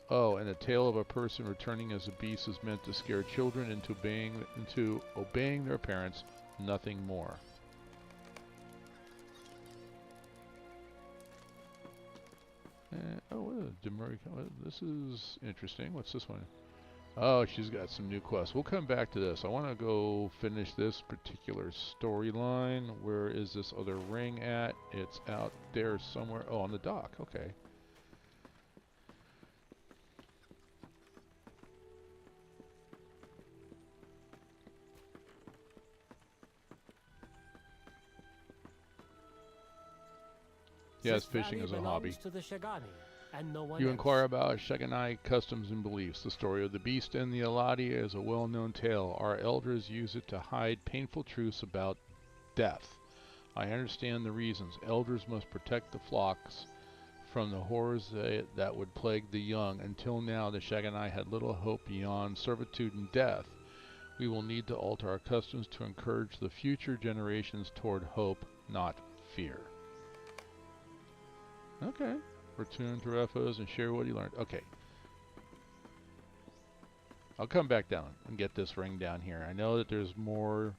Oh, and a tale of a person returning as a beast is meant to scare children into obeying their parents, nothing more. Oh, this is interesting. What's this one? Oh, she's got some new quests. We'll come back to this. I want to go finish this particular storyline. Where is this other ring at? It's out there somewhere. Oh, on the dock. Okay. Yes, fishing is a hobby. You inquire about Shaganai customs and beliefs. The story of the beast and the Aladi is a well-known tale. Our elders use it to hide painful truths about death. I understand the reasons. Elders must protect the flocks from the horrors that would plague the young. Until now, the Shaganai had little hope beyond servitude and death. We will need to alter our customs to encourage the future generations toward hope, not fear. Okay. Return to Refos and share what you learned. Okay. I'll come back down and get this ring down here. I know that there's more,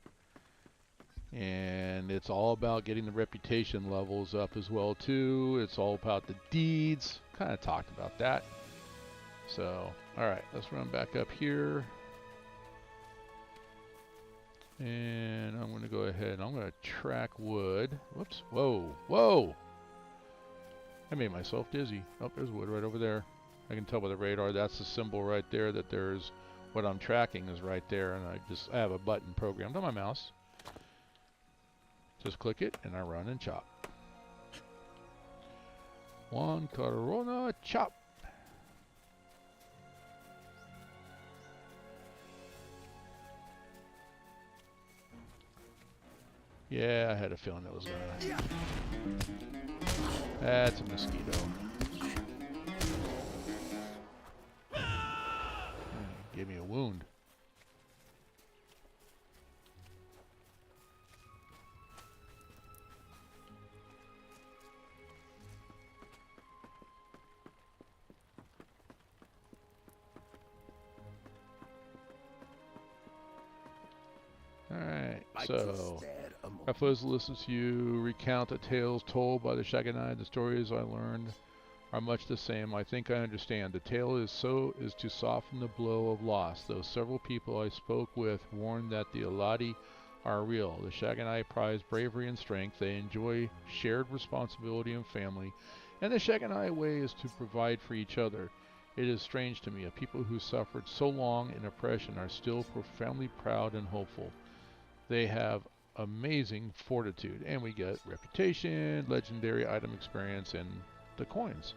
and it's all about getting the reputation levels up as well too. It's all about the deeds. Kind of talked about that. So, alright, let's run back up here. And I'm going to go ahead and I'm going to track wood. Whoops. Whoa. Whoa! I made myself dizzy. Oh, there's wood right over there. I can tell by the radar. That's the symbol right there that there's what I'm tracking is right there. And I have a button programmed on my mouse. Just click it and I run and chop. One Corona chop. Yeah, I had a feeling that was gonna... That's a mosquito. Gave me a wound. Alright, so Refos listens to you recount the tales told by the Shaganai, the stories I learned are much the same. I think I understand. The tale is to soften the blow of loss, though several people I spoke with warned that the Eladi are real. The Shaganai prize bravery and strength. They enjoy shared responsibility and family, and the Shaganai way is to provide for each other. It is strange to me, a people who suffered so long in oppression are still profoundly proud and hopeful. They have amazing fortitude, and we get reputation, legendary item experience, and the coins.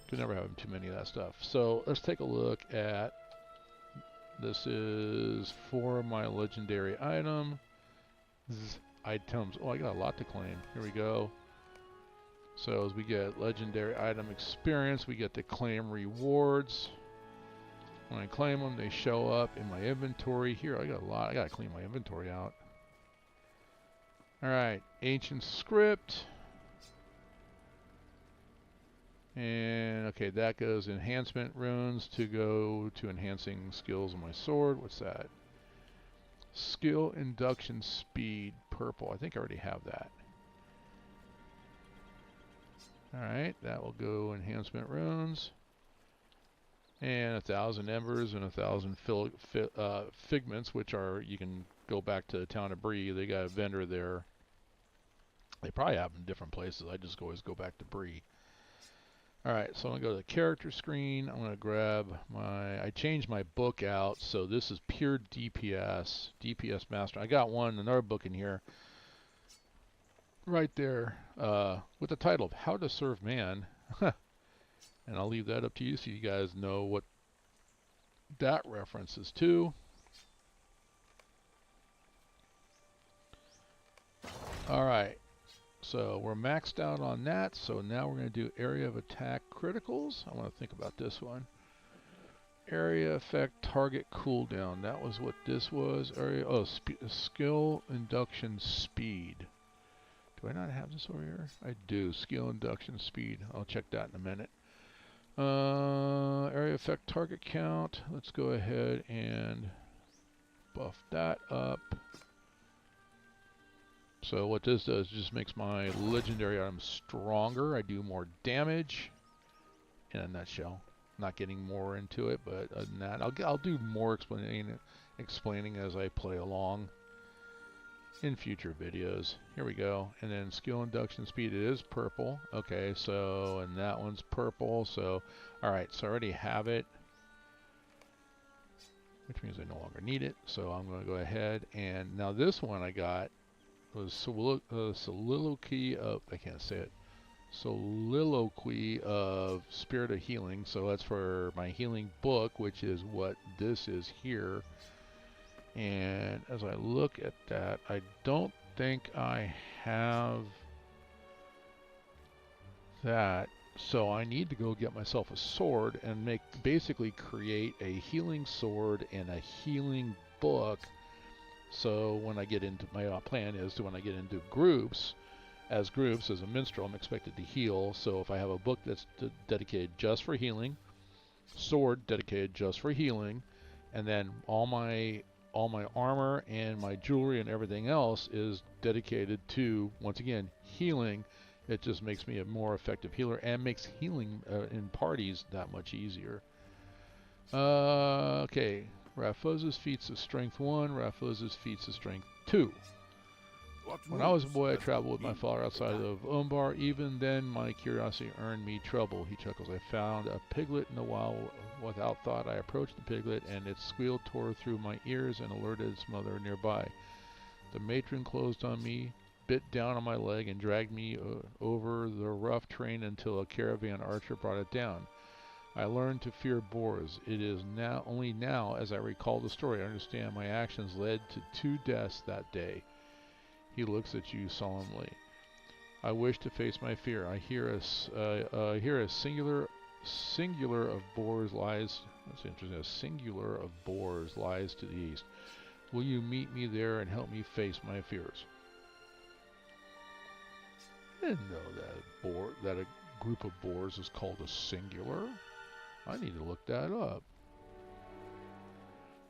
Could never have too many of that stuff. So let's take a look at, this is for my legendary item. Items. Oh, I got a lot to claim. Here we go. So as we get legendary item experience, we get to claim rewards. When I claim them, they show up in my inventory. Here, I got a lot. I got to clean my inventory out. Alright, ancient script. And, okay, that goes enhancement runes to go to enhancing skills on my sword. What's that? Skill induction speed, purple. I think I already have that. Alright, that will go enhancement runes. And 1,000 embers and 1,000 figments, which are, you can go back to the town of Bree. They got a vendor there. They probably have them in different places. I just always go back to Bree. Alright, so I'm going to go to the character screen. I'm going to grab my, I changed my book out, so this is pure DPS, DPS Master. I got another book in here, right there, with the title of How to Serve Man. And I'll leave that up to you so you guys know what that reference is to. Alright, so we're maxed out on that, so now we're going to do area of attack criticals. I want to think about this one. Area effect target cooldown, that was what this was. Area, oh, skill induction speed. Do I not have this over here? I do, skill induction speed. I'll check that in a minute. Area effect target count. Let's go ahead and buff that up. So what this does just makes my legendary item stronger. I do more damage. In a nutshell. Not getting more into it, but other than that, I'll do more explaining as I play along in future videos. Here we go. And then skill induction speed, it is purple. Okay, so, and that one's purple. So, alright, so I already have it, which means I no longer need it. So I'm going to go ahead, and now this one I got was soliloquy of, I can't say it, soliloquy of Spirit of Healing. So that's for my healing book, which is what this is here. And as I look at that, I don't think I have that. So I need to go get myself a sword and basically create a healing sword and a healing book. So when I get into, my plan is to, when I get into groups, as a minstrel, I'm expected to heal. So if I have a book that's dedicated just for healing, sword dedicated just for healing, and then all my armor and my jewelry and everything else is dedicated to, once again, healing, it just makes me a more effective healer and makes healing in parties that much easier. Okay, Raffoz's feats of strength 1, Raffoz's feats of strength 2. When I was a boy, I traveled with my father outside of Umber. Even then, my curiosity earned me trouble. He chuckles. I found a piglet in the wild. Without thought, I approached the piglet, and its squeal tore through my ears and alerted its mother nearby. The matron closed on me, bit down on my leg, and dragged me over the rough terrain until a caravan archer brought it down. I learned to fear boars. It is only now, as I recall the story, I understand my actions led to 2 deaths that day. He looks at you solemnly. I wish to face my fear. I hear a singular of boars lies. That's interesting. A singular of boars lies to the east. Will you meet me there and help me face my fears? I didn't know that a group of boars is called a singular. I need to look that up.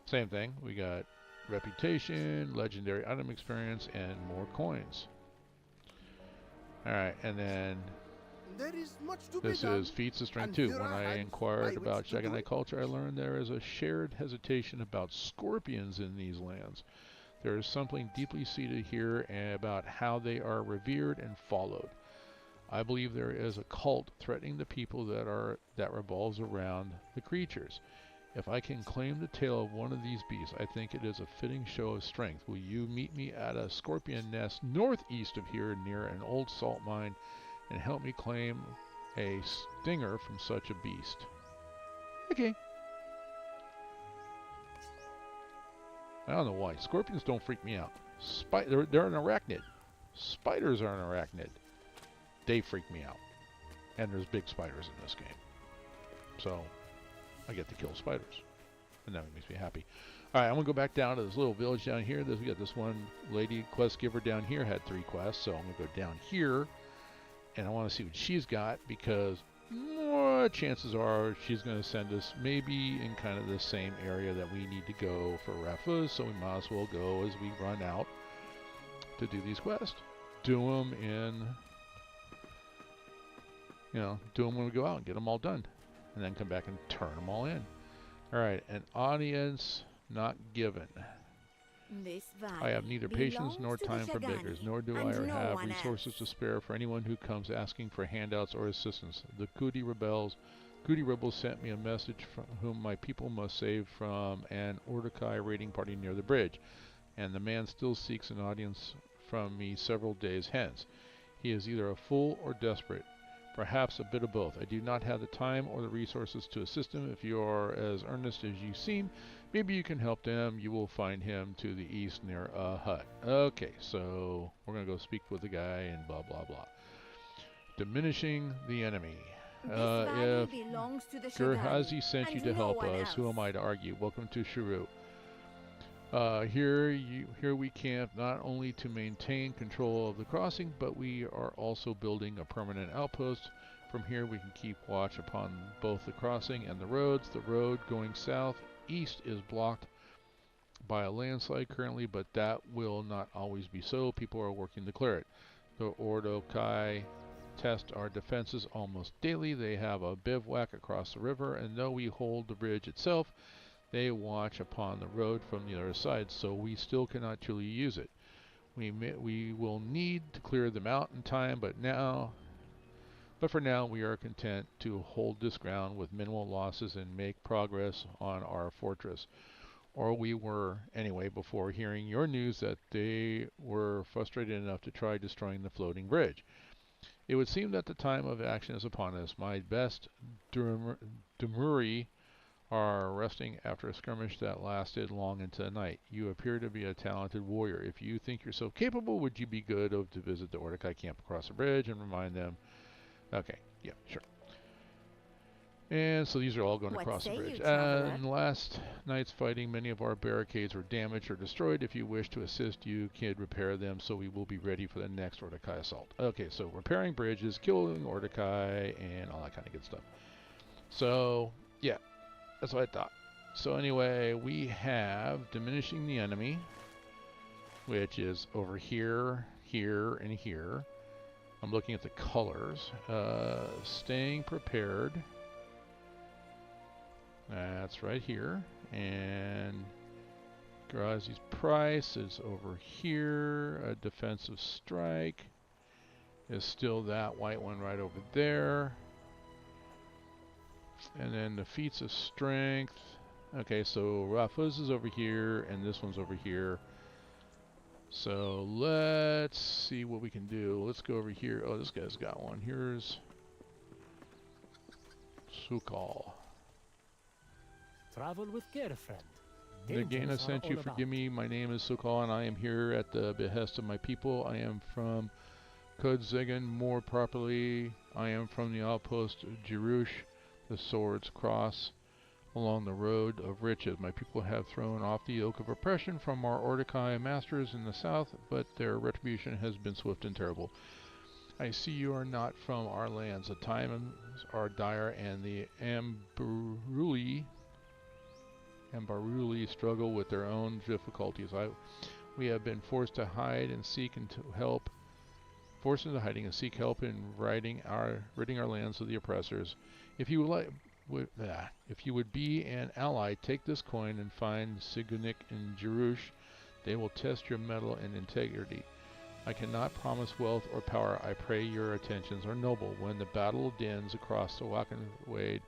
Same thing. We got reputation, legendary item experience, and more coins. Alright, and then There is much to be This done, is feats of strength and 2. here When are I hands by inquired which about to do Shaganite it. culture, I learned there is a shared hesitation about scorpions in these lands. There is something deeply seated here about how they are revered and followed. I believe there is a cult threatening the people that revolves around the creatures. If I can claim the tail of one of these beasts, I think it is a fitting show of strength. Will you meet me at a scorpion nest northeast of here near an old salt mine and help me claim a stinger from such a beast? Okay. I don't know why. Scorpions don't freak me out. They're an arachnid. Spiders are an arachnid. They freak me out. And there's big spiders in this game. So I get to kill spiders. And that makes me happy. Alright, I'm going to go back down to this little village down here. We got this one lady quest giver down here, had 3 quests. So I'm going to go down here. And I want to see what she's got, because more chances are she's going to send us maybe in kind of the same area that we need to go for Refus. So we might as well go as we run out to do these quests. Do them in... do them when we go out and get them all done. And then come back and turn them all in. Alright, an audience not given. I have neither patience nor time for beggars, nor do I have resources to spare for anyone who comes asking for handouts or assistance. The Kudi rebels sent me a message from whom my people must save from an Ordokai raiding party near the bridge, and the man still seeks an audience from me several days hence. He is either a fool or desperate. Perhaps a bit of both. I do not have the time or the resources to assist him. If you are as earnest as you seem, maybe you can help them. You will find him to the east near a hut. Okay, so we're going to go speak with the guy and blah, blah, blah. Diminishing the enemy. If Gerhazi sent you to help us, who am I to argue? Welcome to Shiru. Here we camp not only to maintain control of the crossing, but we are also building a permanent outpost. From here we can keep watch upon both the crossing and the roads. The road going southeast is blocked by a landslide currently, but that will not always be so. People are working to clear it. The Ordokai test our defenses almost daily. They have a bivouac across the river, and though we hold the bridge itself, they watch upon the road from the other side, so we still cannot truly use it. We will need to clear them out in time, but for now we are content to hold this ground with minimal losses and make progress on our fortress. Or we were, anyway, before hearing your news that they were frustrated enough to try destroying the floating bridge. It would seem that the time of action is upon us. My best Demuri are resting after a skirmish that lasted long into the night. You appear to be a talented warrior. If you think yourself capable, would you be good to visit the Ordokai camp across the bridge and remind them? Okay, yeah, sure. And so these are all going across the bridge. In last night's fighting, many of our barricades were damaged or destroyed. If you wish to assist, you can repair them, so we will be ready for the next Ordokai assault. Okay, so repairing bridges, killing Ordokai, and all that kind of good stuff. So, yeah. That's what I thought. So anyway, we have diminishing the enemy, which is over here, here, and here. I'm looking at the colors. Staying prepared. That's right here. And Garazi's price is over here. A defensive strike is still that white one right over there. And then the feats of strength. Okay, so Rafuz is over here, and this one's over here. So let's see what we can do. Let's go over here. Oh, this guy's got one. Here's Sukal. Travel with care, friend. Again, I sent you. Forgive me. My name is Sukal, and I am here at the behest of my people. I am from Kudzegen. More properly, I am from the outpost Jerush. The swords cross along the road of riches. My people have thrown off the yoke of oppression from our Ordokai masters in the south, but their retribution has been swift and terrible. I see you are not from our lands. The times are dire, and the Ambaruli struggle with their own difficulties. We have been forced to hide and seek and to help force into hiding and seek help in ridding our lands of the oppressors. If you if you would be an ally, take this coin and find Sigunik and Jerush. They will test your mettle and integrity. I cannot promise wealth or power. I pray your attentions are noble. When the battle dins across the Wade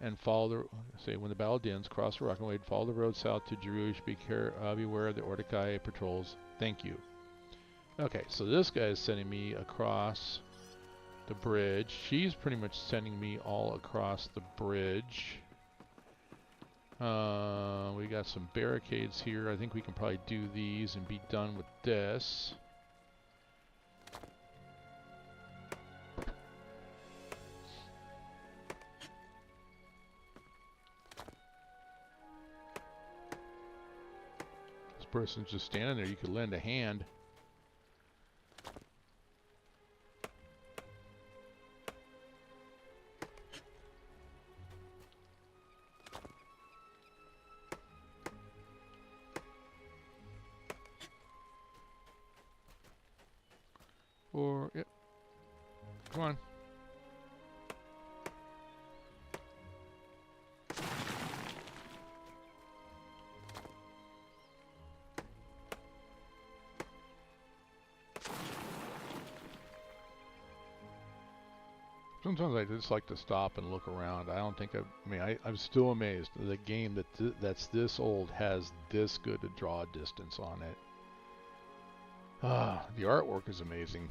and follow when the battle dins, cross the Wade, follow the road south to Jerush. Beware of the Ordekai patrols. Thank you. Okay, so this guy is sending me across the bridge. She's pretty much sending me all across the bridge. We got some barricades here. I think we can probably do these and be done with this. This person's just standing there. You could lend a hand. Or, yep. Come on. Sometimes I just like to stop and look around. I don't think I'm still amazed that a game that's this old has this good a draw distance on it. The artwork is amazing.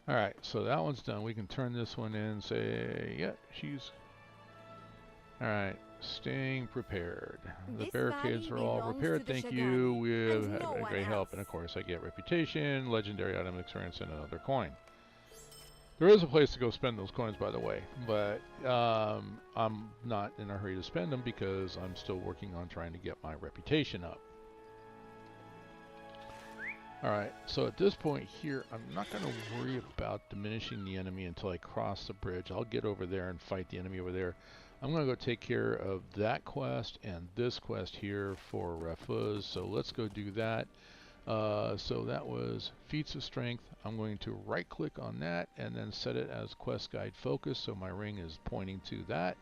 Alright, so that one's done. We can turn this one in and say, yeah, she's... Alright, staying prepared. The barricades are all repaired, thank you. We have had great help. And of course, I get reputation, legendary item experience, and another coin. There is a place to go spend those coins, by the way, but I'm not in a hurry to spend them because I'm still working on trying to get my reputation up. Alright, so at this point here, I'm not going to worry about diminishing the enemy until I cross the bridge. I'll get over there and fight the enemy over there. I'm going to go take care of that quest and this quest here for Rafuz, so let's go do that. So that was Feats of Strength. I'm going to right click on that and then set it as Quest Guide Focus, so my ring is pointing to that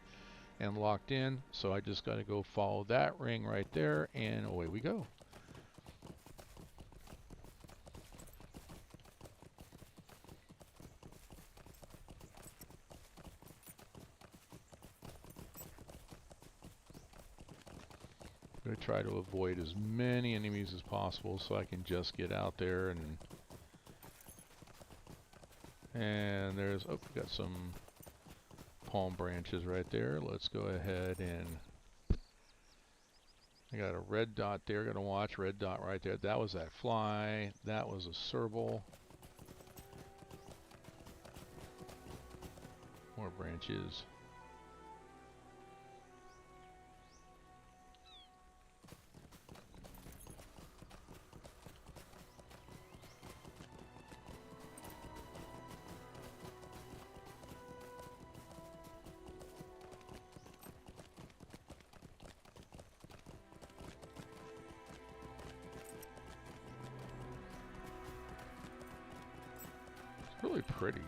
and locked in. So I just got to go follow that ring right there and away we go. I'm going to try to avoid as many enemies as possible so I can just get out there and there's, oh, we got some palm branches right there. Let's go ahead and, I got a red dot there, gonna watch, red dot right there. That was that fly, that was a serval. More branches. Really pretty.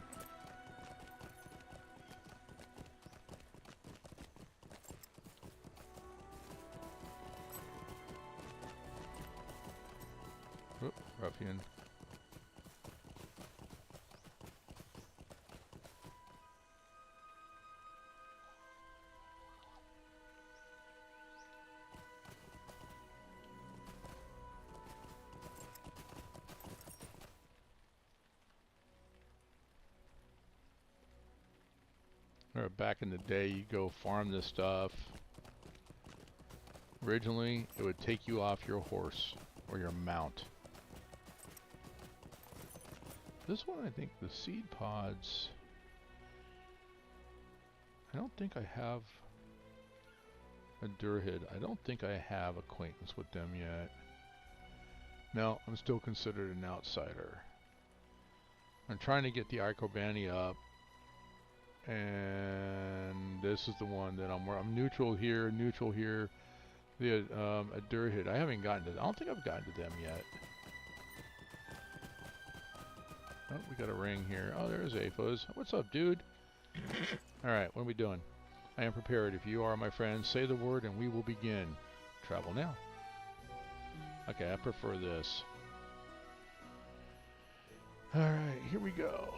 Oop, ruffian. Back in the day, you go farm this stuff. Originally, it would take you off your horse or your mount. This one, I think the seed pods, I don't think I have a Durhid. I don't think I have acquaintance with them yet. No, I'm still considered an outsider. I'm trying to get the Icobani up. And this is the one that I'm neutral here, The Adurhid. I haven't gotten to. I don't think I've gotten to them yet. Oh, we got a ring here. Oh, there's Aphos. What's up, dude? All right, what are we doing? I am prepared. If you are my friend, say the word and we will begin. Travel now. Okay, I prefer this. All right, here we go.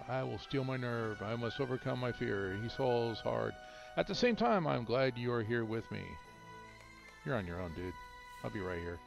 I will steal my nerve. I must overcome my fear. He falls hard. At the same time, I'm glad you are here with me. You're on your own, dude. I'll be right here.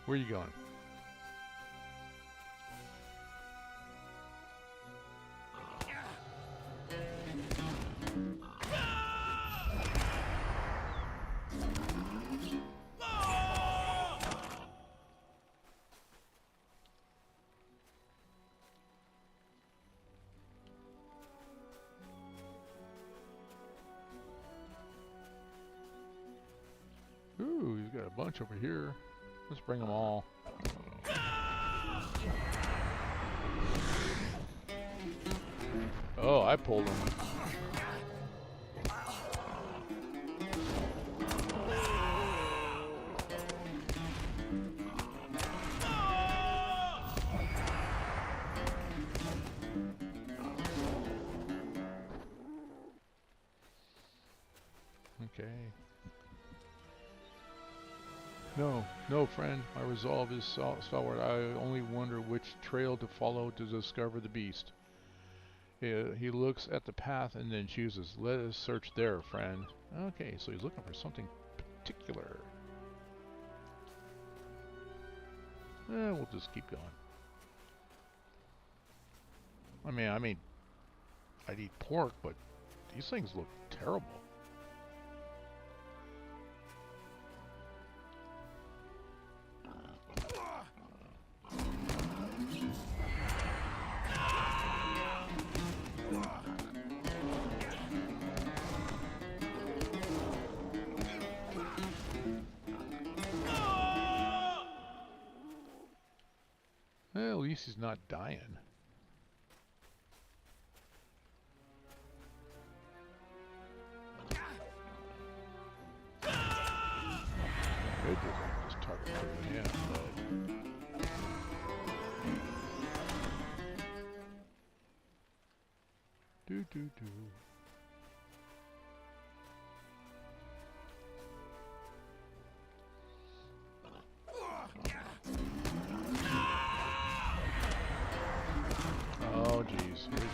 Where are you going? Ooh, he's got a bunch over here. Let's bring them all. Oh, I pulled him. Okay. No, friend. My resolve is stalwart. I only wonder which trail to follow to discover the beast. He looks at the path and then chooses. Let us search there, friend. Okay, so he's looking for something particular. We'll just keep going. I mean, I'd eat pork, but these things look terrible. At least he's not dying. It doesn't just target clearly, yeah, but... Do. Oh, jeez. Here we go.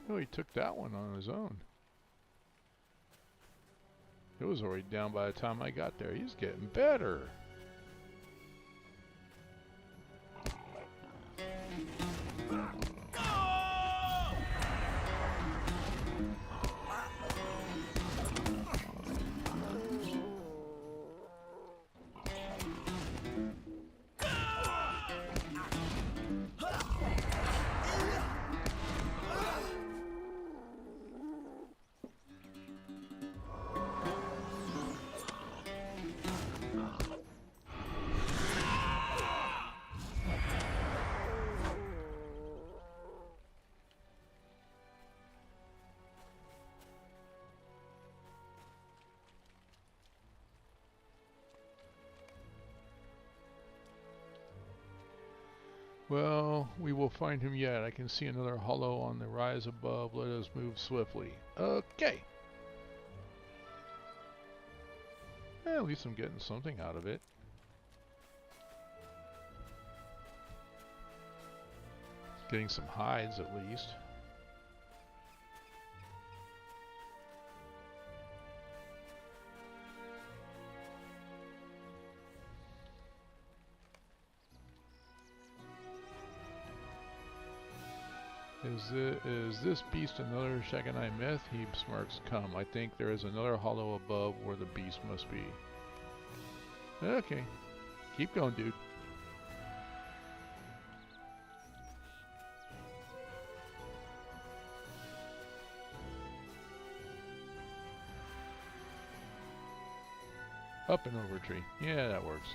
Oh, he took that one on his own. It was already down by the time I got there. He's getting better. Well, we will find him yet. I can see another hollow on the rise above. Let us move swiftly. Okay. At least I'm getting something out of it. Getting some hides at least. Is this beast another Shaganai myth? He smirks. Come, I think there is another hollow above where the beast must be. Okay. Keep going, dude. Up and over tree. Yeah, that works.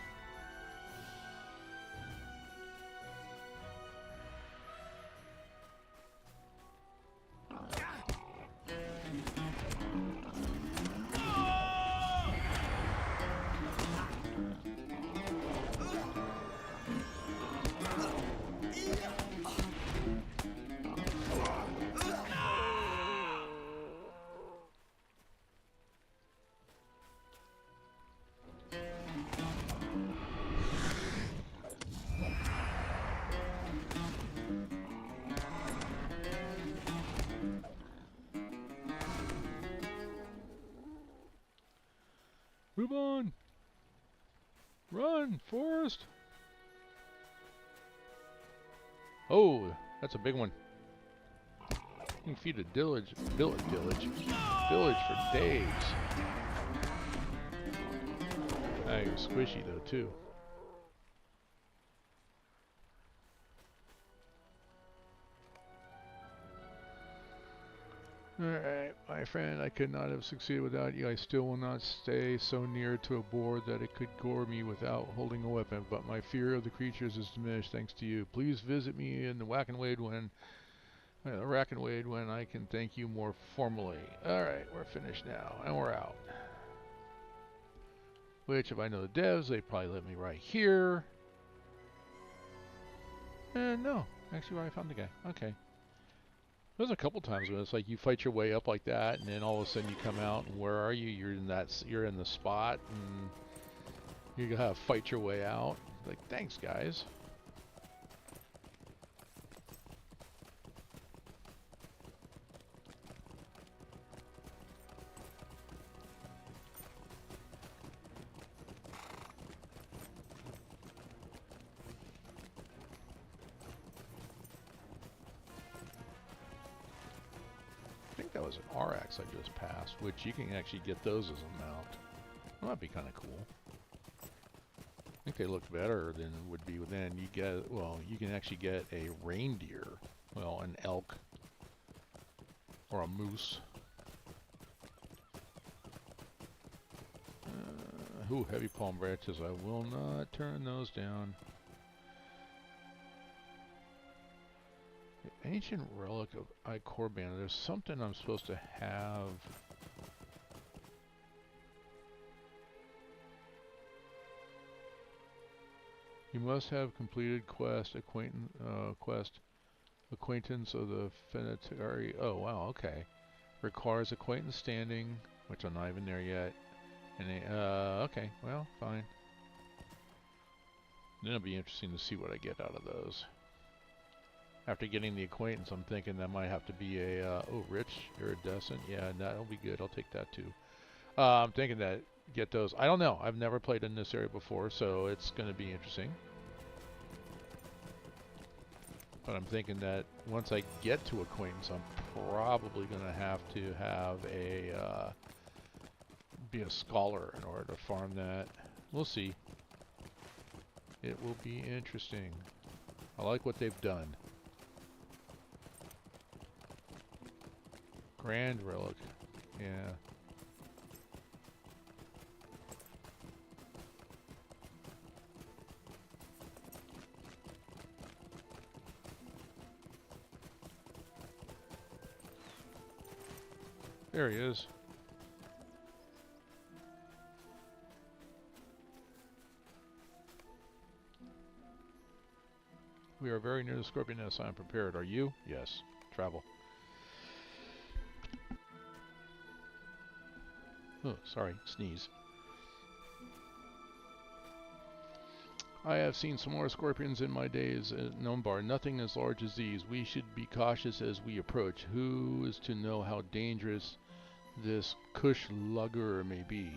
Move on! Run, Forest! Oh, that's a big one. You can feed a village for days. That was squishy though too. Alright, my friend, I could not have succeeded without you. I still will not stay so near to a boar that it could gore me without holding a weapon, but my fear of the creatures is diminished thanks to you. Please visit me in the Rack and Wade when I can thank you more formally. Alright, we're finished now, and we're out. Which, if I know the devs, they probably let me right here. No, actually I found the guy. Okay. There's a couple times when it's like you fight your way up like that, and then all of a sudden you come out, and where are you? You're in the spot, and you gotta fight your way out. Like, thanks, guys. That was an RX I just passed, which you can actually get those as a mount. Well, that'd be kind of cool. I think they look better than it would be then. You get, well, you can actually get a reindeer, well, an elk, or a moose. Ooh, heavy palm branches. I will not turn those down. Ancient relic of Icorban. There's something I'm supposed to have. You must have completed acquaintance of the Fenitari. Oh wow, okay. Requires acquaintance standing, which I'm not even there yet. And okay, well, fine. Then it'll be interesting to see what I get out of those. After getting the acquaintance, I'm thinking that might have to be a, oh, rich, iridescent. Yeah, that'll be good. I'll take that too. I'm thinking that, get those. I don't know. I've never played in this area before, so it's going to be interesting. But I'm thinking that once I get to acquaintance, I'm probably going to have a, be a scholar in order to farm that. We'll see. It will be interesting. I like what they've done. Grand relic. Yeah. There he is. We are very near the scorpion nest. I am prepared. Are you? Yes. Travel. Oh, sorry. Sneeze. I have seen some more scorpions in my days at Umber. Nothing as large as these. We should be cautious as we approach. Who is to know how dangerous this Kush lugger may be?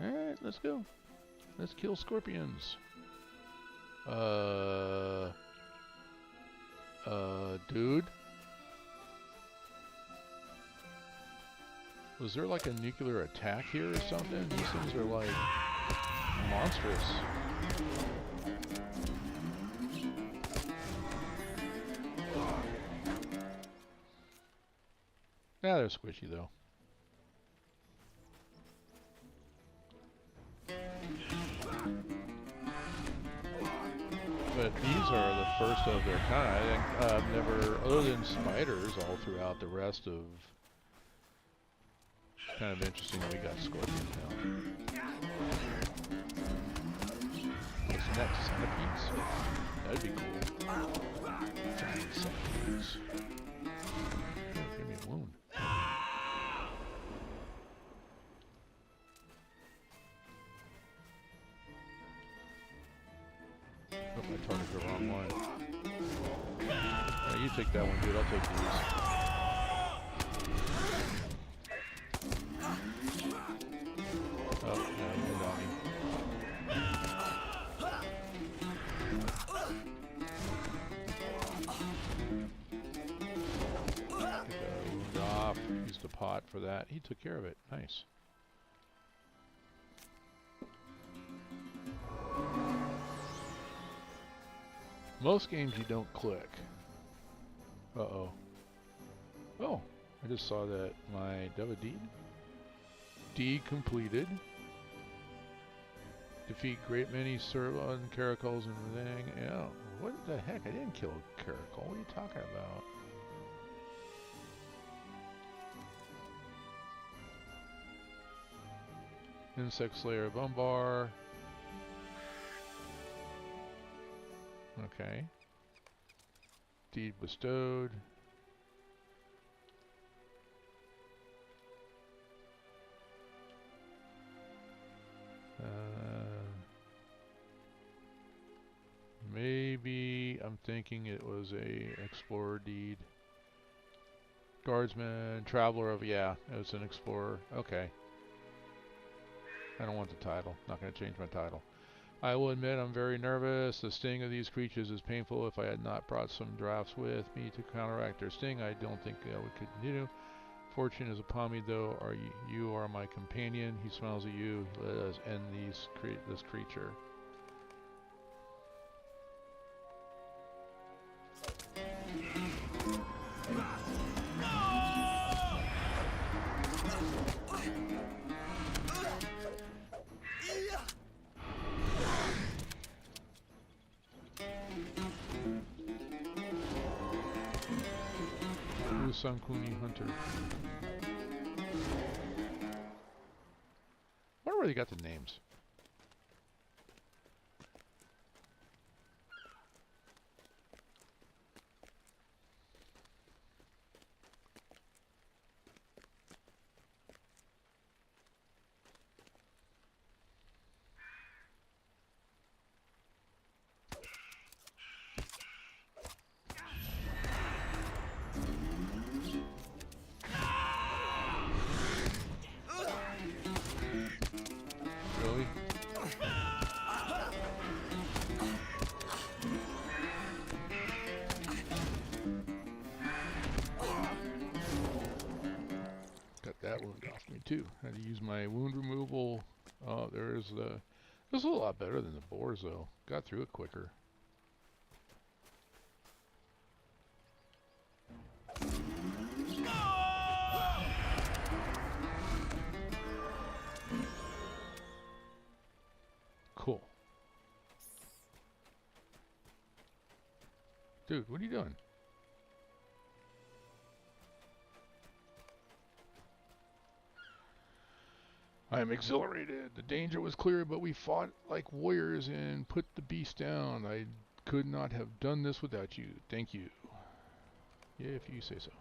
Alright, let's go. Let's kill scorpions. Dude? Was there like a nuclear attack here or something? These things are like monstrous. Yeah, they're squishy though. But these are the first of their kind. I think I've never, other than spiders, all throughout the rest of. Kind of interesting that we got scorpions now. What's next? Centipedes? That'd be cool. Giant centipedes. Oh, give me a wound. Oh, I targeted the wrong one. Yeah, you take that one, dude. I'll take these. Pot for that. He took care of it. Nice. Most games you don't click. Uh-oh. Oh, I just saw that my Deva deed. Deed completed. Defeat great many Servon caracals and everything. Yeah. What the heck? I didn't kill a caracal. What are you talking about? Insect Slayer of Umber. Okay. Deed bestowed. Maybe I'm thinking it was a explorer deed. Guardsman, traveler of, yeah, it was an explorer. Okay. I don't want the title. Not going to change my title. I will admit I'm very nervous. The sting of these creatures is painful. If I had not brought some drafts with me to counteract their sting, I don't think I would continue. Fortune is upon me, though. You are my companion. He smiles at you. Let us end this creature. Sankuni Hunter. I wonder where they got the names. Too. Had to use my wound removal. Oh, there's the. This is a lot better than the boars, though. Got through it quicker. Cool. Dude, what are you doing? I am exhilarated. The danger was clear, but we fought like warriors and put the beast down. I Could not have done this without you. Thank you. If you say so.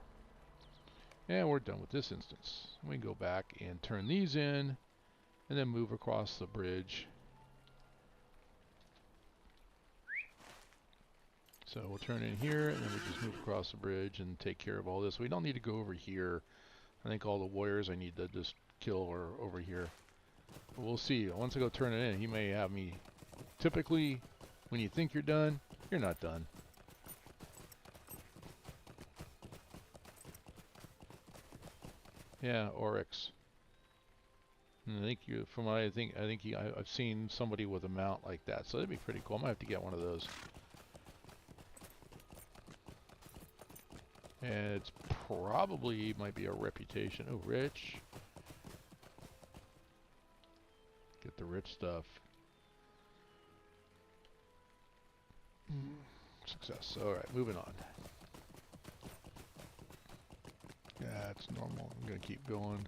And we're done with this instance. We can go back and turn these in, and then move across the bridge. So we'll turn in here, and then we just move across the bridge and take care of all this. We don't need to go over here. I think all the warriors I need to just kill are over here. But we'll see. Once I go turn it in, he may have me. Typically, when you think you're done, you're not done. Yeah, Oryx. And I think you, from what I think I've seen somebody with a mount like that, so that'd be pretty cool. I might have to get one of those. And it's probably might be a reputation. Oh, rich. Get the rich stuff. Success. Alright, moving on. Yeah, it's normal. I'm going to keep going.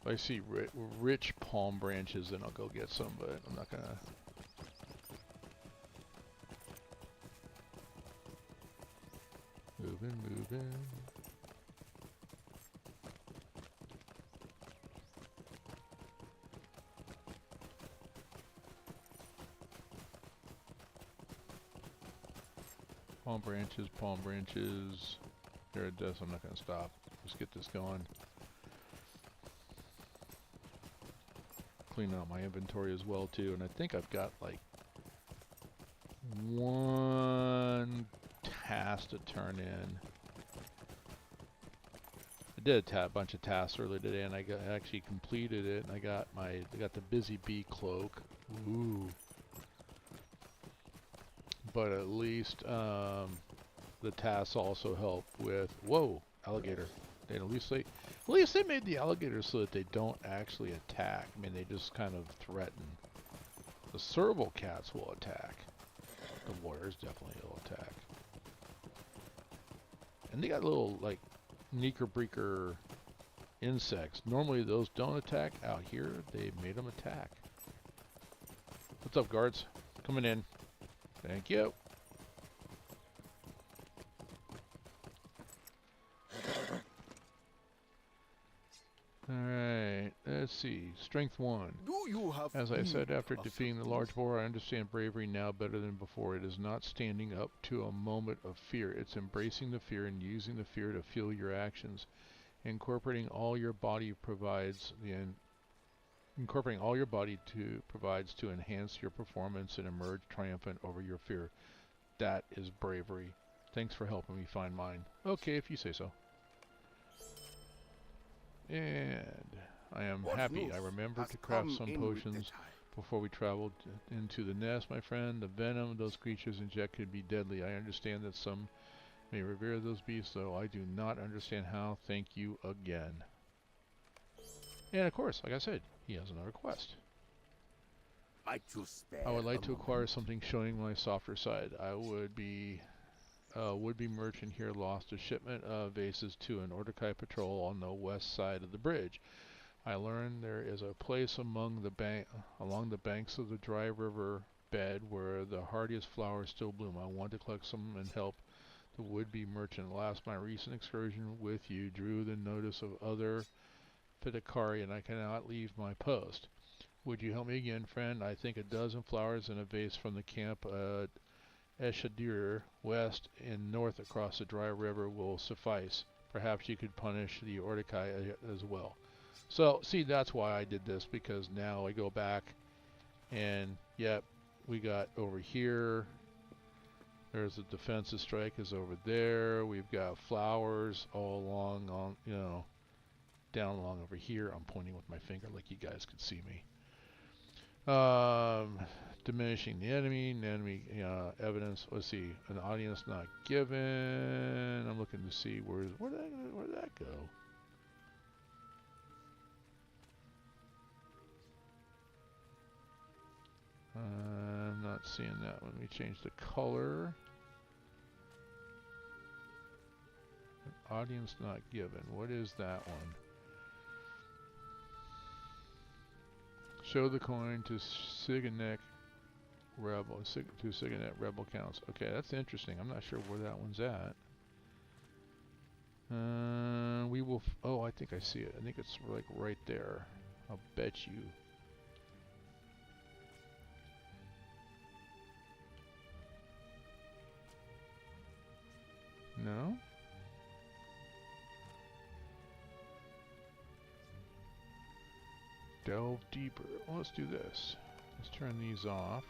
If I see rich palm branches, then I'll go get some, but I'm not going to. Moving. Palm branches. There it does. I'm not going to stop. Let's get this going. Clean out my inventory as well too, and I think I've got like one task to turn in. I did a bunch of tasks earlier today, and I actually completed it. And I got the busy bee cloak. Ooh. But at least the tasks also help with alligator. At least they made the alligators so that they don't actually attack. I mean, they just kind of threaten. The serval cats will attack. The warriors definitely will attack. And they got little like Neeker-breaker insects. Normally those don't attack. Out here, they made them attack. What's up, guards? Coming in. Thank you. Alright, let's see. Strength 1. As I said, after defeating the large boar, I understand bravery now better than before. It is not standing up to a moment of fear. It's embracing the fear and using the fear to fuel your actions. Incorporating all your body provides to enhance your performance and emerge triumphant over your fear. That is bravery. Thanks for helping me find mine. Okay, if you say so. And I am happy I remembered to craft some potions before we traveled into the nest, my friend. The venom those creatures inject could be deadly. I understand that some may revere those beasts, though I do not understand how. Thank you again. And of course, like I said, he has another quest. I would like to acquire something showing my softer side. I would be would-be merchant here lost a shipment of vases to an Ordekai patrol on the west side of the bridge. I learned there is a place along the banks of the dry river bed where the hardiest flowers still bloom. I want to collect some and help the would-be merchant. Last, my recent excursion with you drew the notice of other Fitakari, and I cannot leave my post. Would you help me again, friend? I think a dozen flowers in a vase from the camp at Eshadir, west and north across the dry river will suffice. Perhaps you could punish the Ordekai as well. So, see, that's why I did this, because now I go back and, yep, we got over here. There's the defensive strike is over there. We've got flowers all along, down along over here. I'm pointing with my finger like you guys could see me. Diminishing the enemy evidence. Let's see, an audience not given. I'm looking to see where did that go? I'm not seeing that. Let me change the color. An audience not given. What is that one? Show the coin to Siganek rebel, two Signet rebel counts. Okay, that's interesting. I'm not sure where that one's at. We will. Oh, I think I see it. I think it's like right there. I'll bet you. No? Delve deeper. Well, let's do this. Let's turn these off.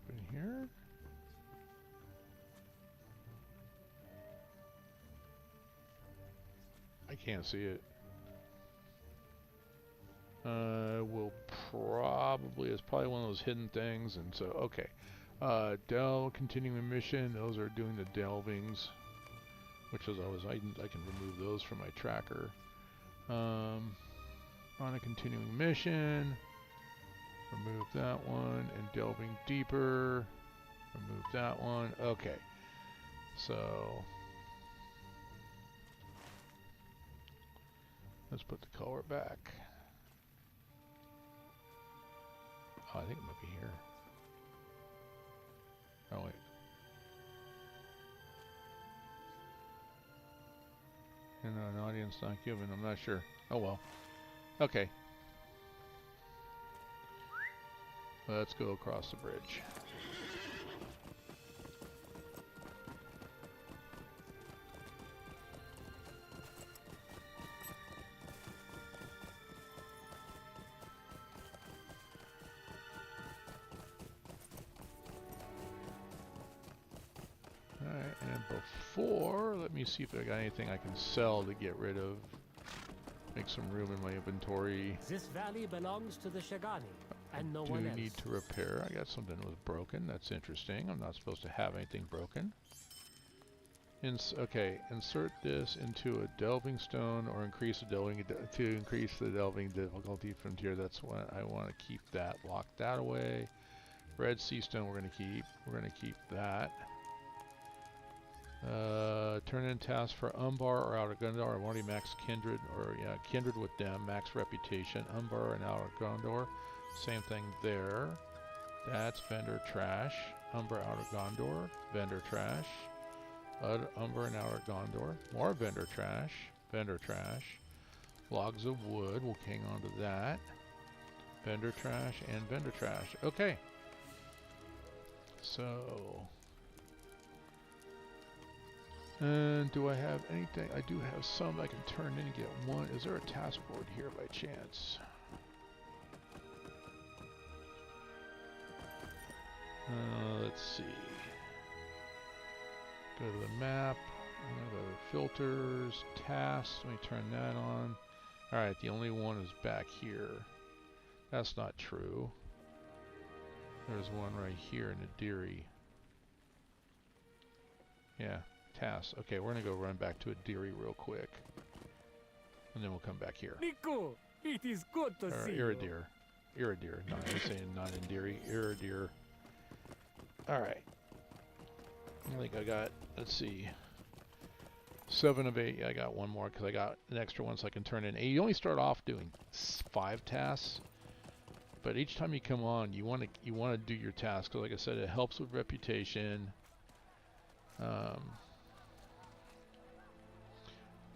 In here. I can't see it. We'll probably, it's probably one of those hidden things, and so, okay. Delve, continuing mission, those are doing the delvings, which is always, I can remove those from my tracker. On a continuing mission, remove that one, and delving deeper, remove that one, okay. So, let's put the color back. Oh, I think it might be here. Oh, wait. And an audience not given, I'm not sure. Oh, well. Okay. Let's go across the bridge. Let me see if I got anything I can sell to get rid of. Make some room in my inventory. This valley belongs to the Shagani, and no one else. Do need to repair. I got something that was broken. That's interesting. I'm not supposed to have anything broken. Okay, insert this into a delving stone or increase the delving to increase the delving difficulty frontier. That's what I want to keep that. Lock that away. Red sea stone we're going to keep. We're going to keep that. Turn in tasks for Umber or Outer Gondor. I've already maxed Kindred, or yeah, Kindred with them, max reputation. Umber and Outer Gondor, same thing there. That's vendor trash. Umber, Outer Gondor, vendor trash. Umber and Outer Gondor, more vendor trash. Vendor trash. Logs of wood, we'll hang on to that. Vendor trash and vendor trash. Okay. So. And do I have anything? I do have some I can turn in and get one. Is there a task board here by chance? Let's see. Go to the map. I'm going to go to filters, tasks. Let me turn that on. Alright, the only one is back here. That's not true. There's one right here in the Deary. Yeah. Tasks. Okay, we're gonna go run back to a Deary real quick, and then we'll come back here. Nico, it is good to see you. Iridir. No, I'm saying not in Deary. Iridir. All right. I think I got. Let's see. 7 of 8. Yeah, I got one more because I got an extra one, so I can turn in 8. You only start off doing 5 tasks, but each time you come on, you want to do your task. Because, like I said, it helps with reputation.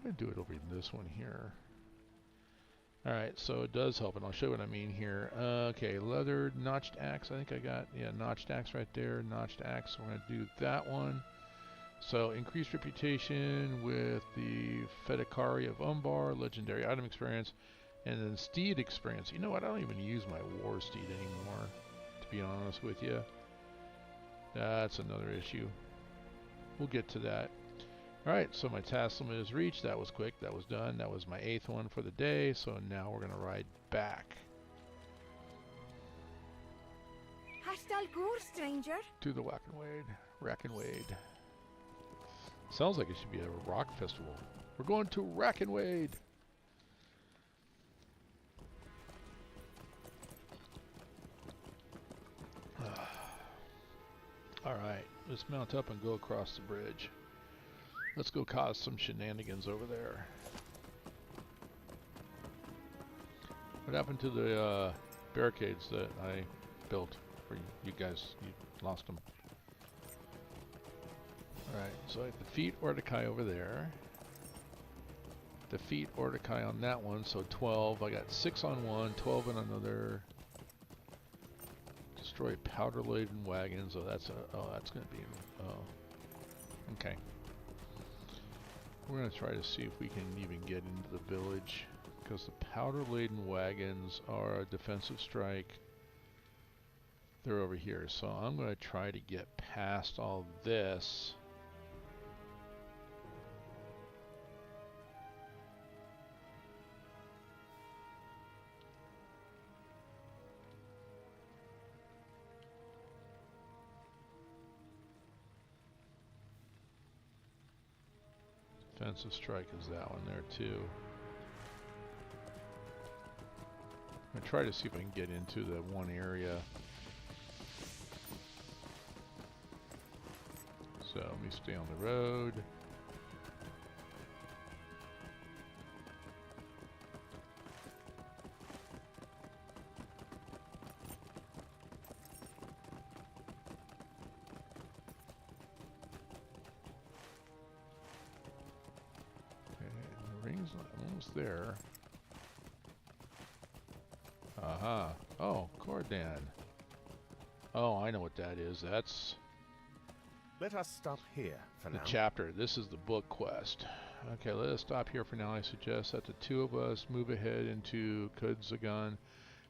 I'm going to do it over in this one here. Alright, so it does help, and I'll show you what I mean here. Okay, leather, notched axe, I think I got, yeah, notched axe right there, notched axe, we're going to do that one. So, increased reputation with the Fedakari of Umbar, legendary item experience, and then steed experience. You know what, I don't even use my war steed anymore, to be honest with you. That's another issue. We'll get to that. Alright, so my task limit is reached. That was quick. That was done. That was my 8th one for the day. So now we're going to ride back. Hastal Gur, stranger. To the Rack and Wade. Sounds like it should be a rock festival. We're going to Rack and Wade. Alright, let's mount up and go across the bridge. Let's go cause some shenanigans over there. What happened to the barricades that I built for you guys? You lost them. Alright, so I defeat Ordekai over there. Defeat Ordekai on that one, so 12. I got 6 on one, 12 on another. Destroy powder-laden wagons. Oh, that's gonna be. Okay. We're gonna try to see if we can even get into the village, because the powder-laden wagons are a defensive strike. They're over here, so I'm gonna try to get past all this. Defensive strike is that one there too. I'm gonna try to see if I can get into that one area. So let me stay on the road. Almost there. Aha. Oh, Cordan. Oh, I know what that is. That's Let us stop here for the now. chapter. This is the book quest. Okay, let us stop here for now. I suggest that the two of us move ahead into Kudzagan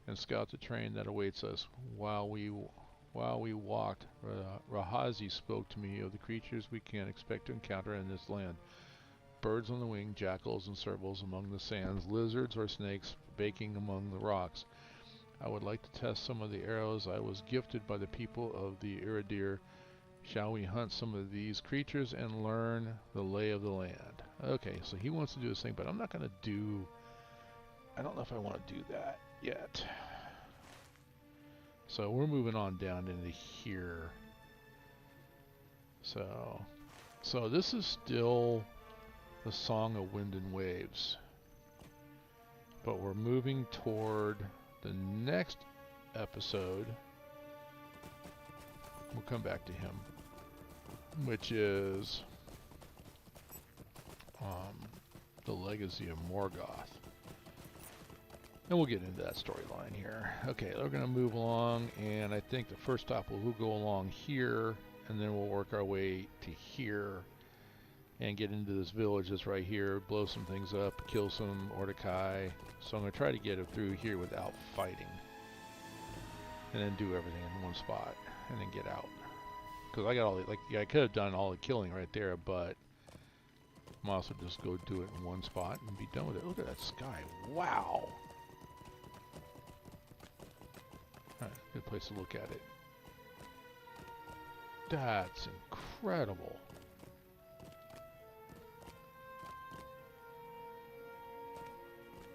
and scout the train that awaits us. While we walked, Rahazi spoke to me of the creatures we can expect to encounter in this land. Birds on the wing, jackals and servals among the sands, lizards or snakes baking among the rocks. I would like to test some of the arrows I was gifted by the people of the Iridir. Shall we hunt some of these creatures and learn the lay of the land? Okay, so he wants to do this thing, but I'm not going to do... I don't know if I want to do that yet. So we're moving on down into here. So this is still the Song of Wind and Waves. But we're moving toward the next episode. We'll come back to him, which is the Legacy of Morgoth. And we'll get into that storyline here. Okay, we're going to move along, and I think the first stop we'll go along here, and then we'll work our way to here and get into this village that's right here, blow some things up, kill some Ordekai. So I'm going to try to get it through here without fighting. And then do everything in one spot, and then get out. Because I got all the, I could have done all the killing right there, but I'm also just go do it in one spot and be done with it. Look at that sky. Wow! Alright, good place to look at it. That's incredible.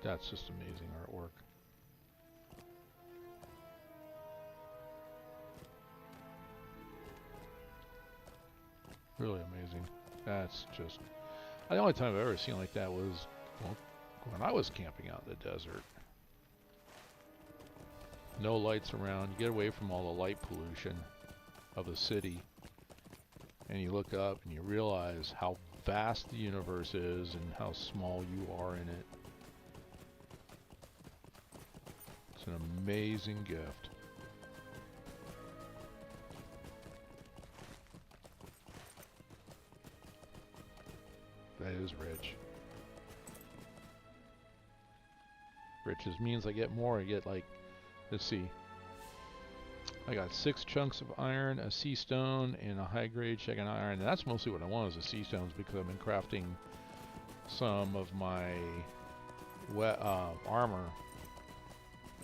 That's just amazing artwork. Really amazing. That's just... The only time I've ever seen like that was when I was camping out in the desert. No lights around. You get away from all the light pollution of the city. And you look up and you realize how vast the universe is and how small you are in it. It's an amazing gift. That is rich. Riches means I get more. I get like, let's see. I got 6 chunks of iron, a sea stone, and a high-grade shaken iron. And that's mostly what I want is the sea stones because I've been crafting some of my armor.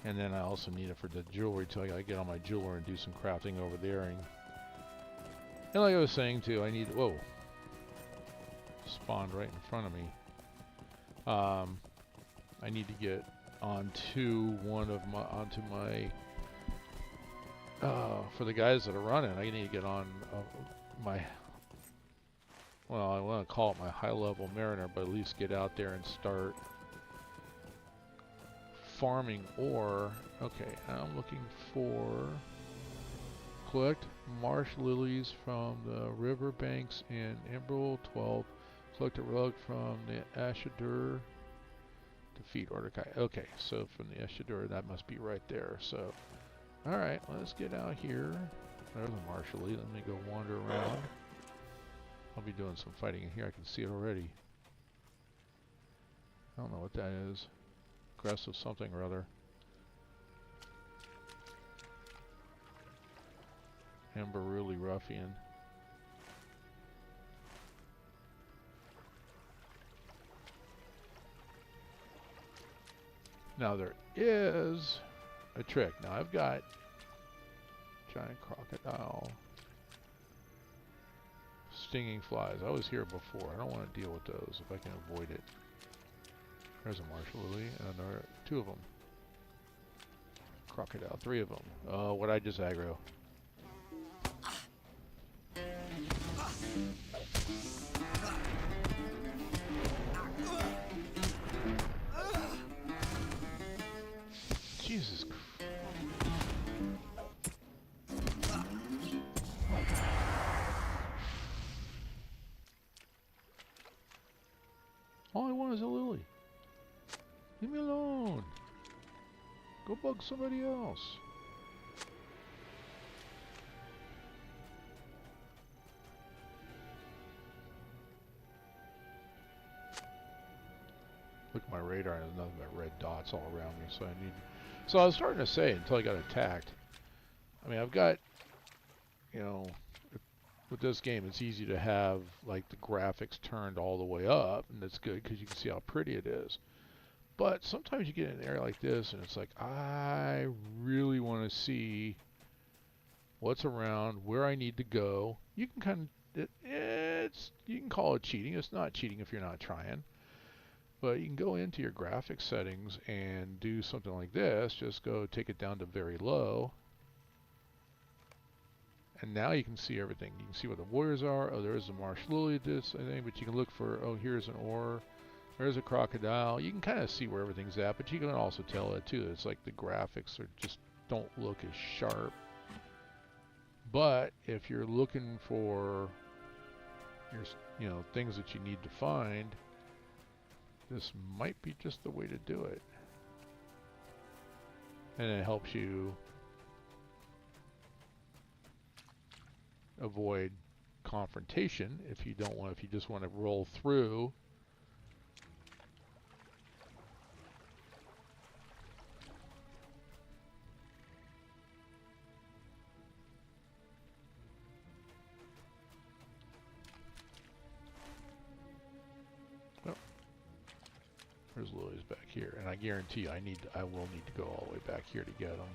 And then I also need it for the jewelry too. I gotta get all my jewelry and do some crafting over there. And like I was saying too, I need... Whoa. Spawned right in front of me. I need to get onto my for the guys that are running, I need to get on my, well, I want to call it my high-level mariner, but at least get out there and start farming ore. Okay, I'm looking for collect marsh lilies from the river banks in Emerald 12. Select a relic from the Ashadur. Defeat Ordekai. Okay, so from the Ashadur, that must be right there. So, alright, let's get out here. There's a marsh lily. Let me go wander around. I'll be doing some fighting in here. I can see it already. I don't know what that is. Aggressive something or other. Umber really ruffian. Now there is a trick. Now I've got giant crocodile, stinging flies. I was here before. I don't want to deal with those if I can avoid it. There's a marsh lily and another, 2 of them. Crocodile, 3 of them. Oh, what I just aggro. Jesus Christ. All I want is a lily. Leave me alone. Go bug somebody else. Look at my radar and there's nothing but red dots all around me, so I need... So I was starting to say, until I got attacked, I mean, I've got, you know, with this game, it's easy to have, like, the graphics turned all the way up, and that's good because you can see how pretty it is. But sometimes you get in an area like this, and it's like, I really want to see what's around, where I need to go. You can kind of, you can call it cheating. It's not cheating if you're not trying. But you can go into your graphics settings and do something like this. Just go take it down to very low. And now you can see everything. You can see where the warriors are. Oh, there is a marsh lily, this, I think. But you can look for, oh, here's an ore. There's a crocodile. You can kind of see where everything's at. But you can also tell it, too. It's like the graphics are just don't look as sharp. But if you're looking for your, you know, things that you need to find, this might be just the way to do it. And it helps you avoid confrontation if you don't want, if you just want to roll through. There's lilies back here, and I guarantee you, I will need to go all the way back here to get them.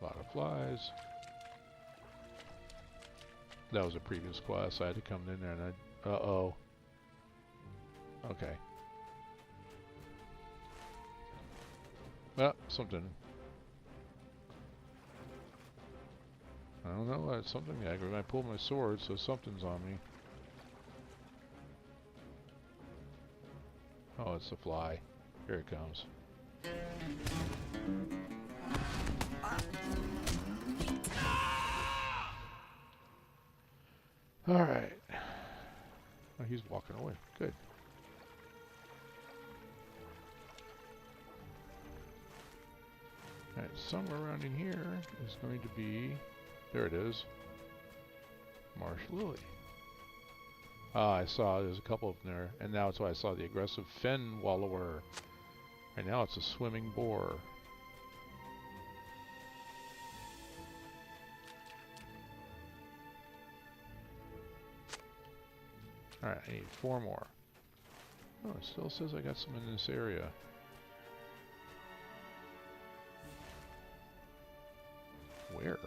A lot of flies. That was a previous quest. I had to come in there and uh-oh. Okay. Well, something. I don't know what, something aggravating. I pulled my sword, so something's on me. Oh, it's a fly. Here it comes. Alright. Oh, he's walking away. Good. Alright, somewhere around in here is going to be, there it is, marsh lily. Ah, I saw there's a couple of them there, and now it's why I saw the aggressive fen wallower. And now it's a swimming boar. Alright, I need 4 more. Oh, it still says I got some in this area. Where?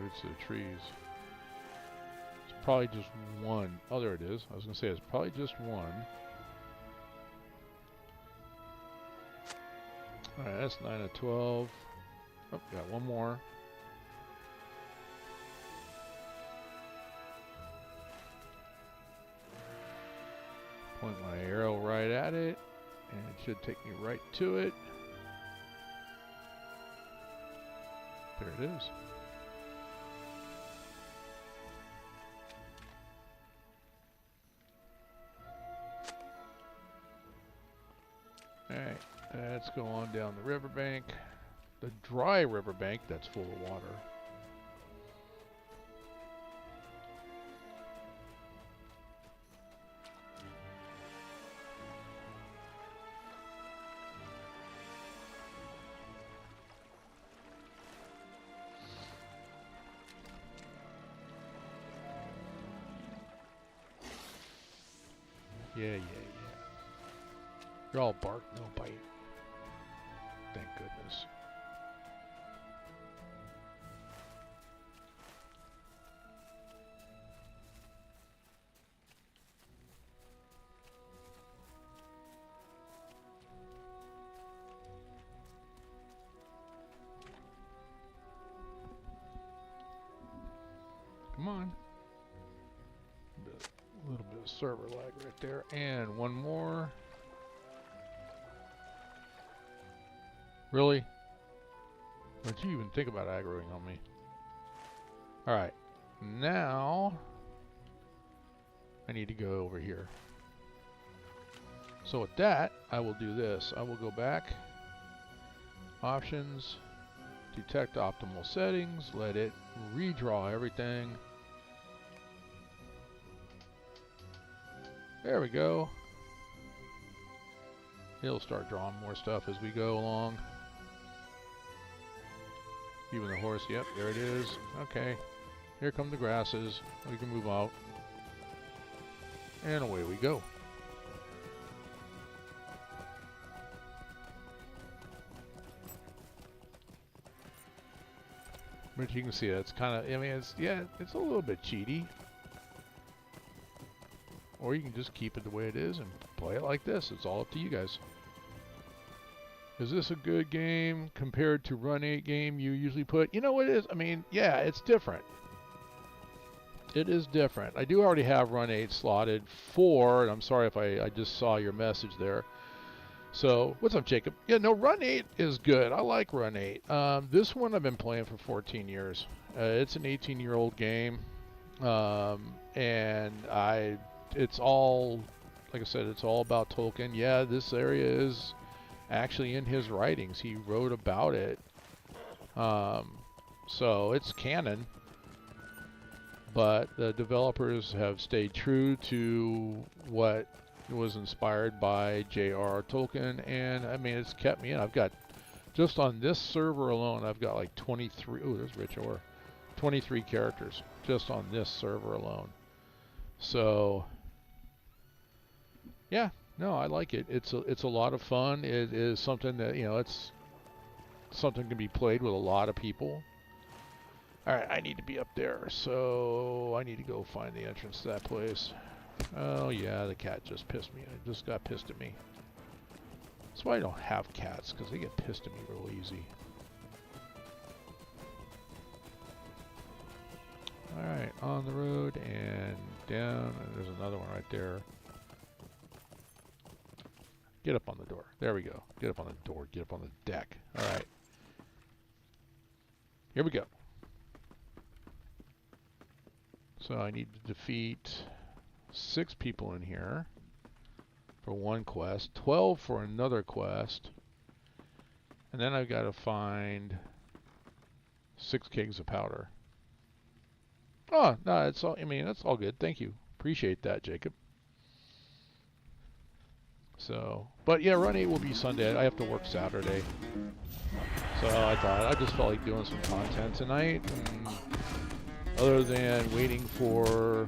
roots of the trees. It's probably just one. Oh, there it is. I was going to say it's probably just one. Alright, that's 9 of 12. Oh, got one more. Point my arrow right at it, and it should take me right to it. There it is. Alright, let's go on down the riverbank. The dry riverbank that's full of water. Yeah. You're all bark, no bite. Thank goodness. Come on. A little bit of server lag right there. And one more. Really? Don't you even think about aggroing on me? Alright. Now I need to go over here. So with that, I will do this. I will go back. Options. Detect optimal settings. Let it redraw everything. There we go. It'll start drawing more stuff as we go along. Even the horse, yep, there it is. Okay, here come the grasses. We can move out. And away we go. But you can see it's kind of, I mean, it's a little bit cheaty. Or you can just keep it the way it is and play it like this. It's all up to you guys. Is this a good game compared to Run 8 game you usually put? You know what it is? I mean, yeah, it's different. It is different. I do already have Run 8 slotted for, and I'm sorry if I just saw your message there. So, what's up, Jacob? Yeah, no, Run 8 is good. I like Run 8. This one I've been playing for 14 years. It's an 18-year-old game. And it's all, like I said, it's all about Tolkien. Yeah, this area is actually in his writings. He wrote about it. So it's canon. But the developers have stayed true to what was inspired by J.R.R. Tolkien. And, I mean, it's kept me in. I've got, just on this server alone, I've got like 23, oh, there's rich ore. 23 characters just on this server alone. So, yeah, no, I like it. It's a lot of fun. It is something that, you know, it's something can be played with a lot of people. All right, I need to be up there, so I need to go find the entrance to that place. Oh yeah, the cat just pissed me. It just got pissed at me. That's why I don't have cats, because they get pissed at me real easy. All right, on the road and down, and there's another one right there. Get up on the door. There we go. Get up on the door. Get up on the deck. All right. Here we go. So I need to defeat 6 people in here for one quest, 12 for another quest, and then I've got to find 6 kegs of powder. Oh, no, it's all, I mean, that's all good. Thank you. Appreciate that, Jacob. So, but yeah, Run 8 will be Sunday. I have to work Saturday. So I just felt like doing some content tonight. And other than waiting for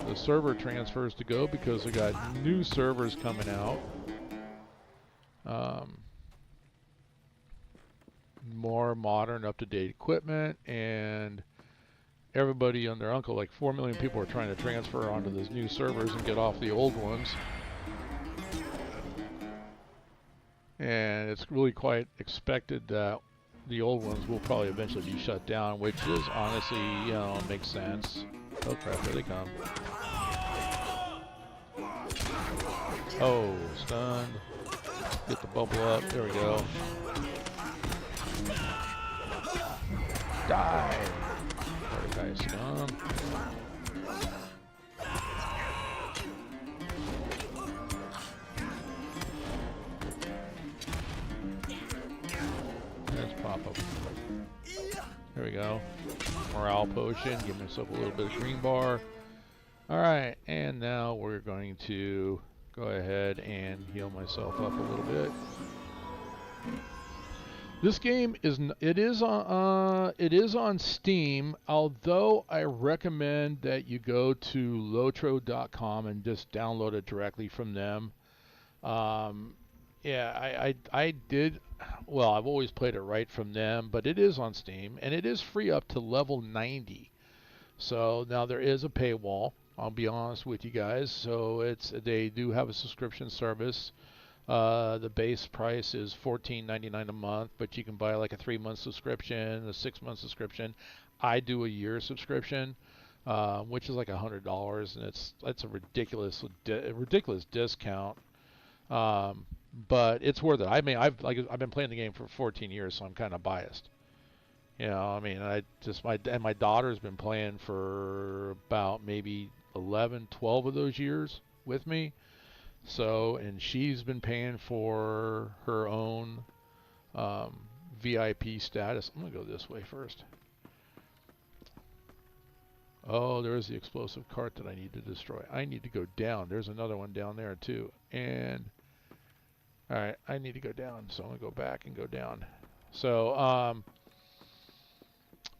the server transfers to go, because we got new servers coming out. More modern, up-to-date equipment, and everybody and their uncle, like 4 million people are trying to transfer onto those new servers and get off the old ones. And it's really quite expected that the old ones will probably eventually be shut down, which is honestly, you know, makes sense. Oh crap, here they come. Oh, stunned. Get the bubble up. There we go. Die! There guys come. Let's pop up. There we go. Morale potion. Give myself a little bit of green bar. Alright, and now we're going to go ahead and heal myself up a little bit. This game is on Steam, although I recommend that you go to lotro.com and just download it directly from them. Yeah, I did. Well, I've always played it right from them, but it is on Steam and it is free up to level 90. So now there is a paywall. I'll be honest with you guys. So they do have a subscription service. The base price is $14.99 a month, but you can buy like a 3-month subscription, a 6-month subscription. I do a year subscription, which is like $100, and it's a ridiculous discount. But it's worth it. I mean, I've been playing the game for 14 years, so I'm kind of biased. You know, I mean, my daughter's been playing for about maybe 11, 12 of those years with me. So, and she's been paying for her own VIP status. I'm going to go this way first. Oh, there's the explosive cart that I need to destroy. I need to go down. There's another one down there too. And, alright, I need to go down. So I'm going to go back and go down. So,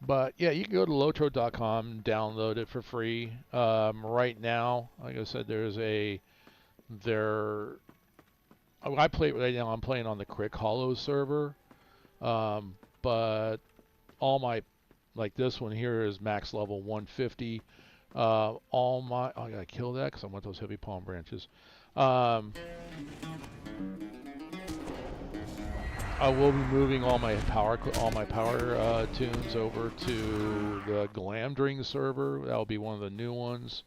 but yeah, you can go to lotro.com and download it for free. Right now, like I said, I play it right now. I'm playing on the Crick Hollow server, but all my, like this one here is max level 150. I gotta kill that because I want those heavy palm branches. I will be moving all my power tunes over to the Glamdring server. That'll be one of the new ones.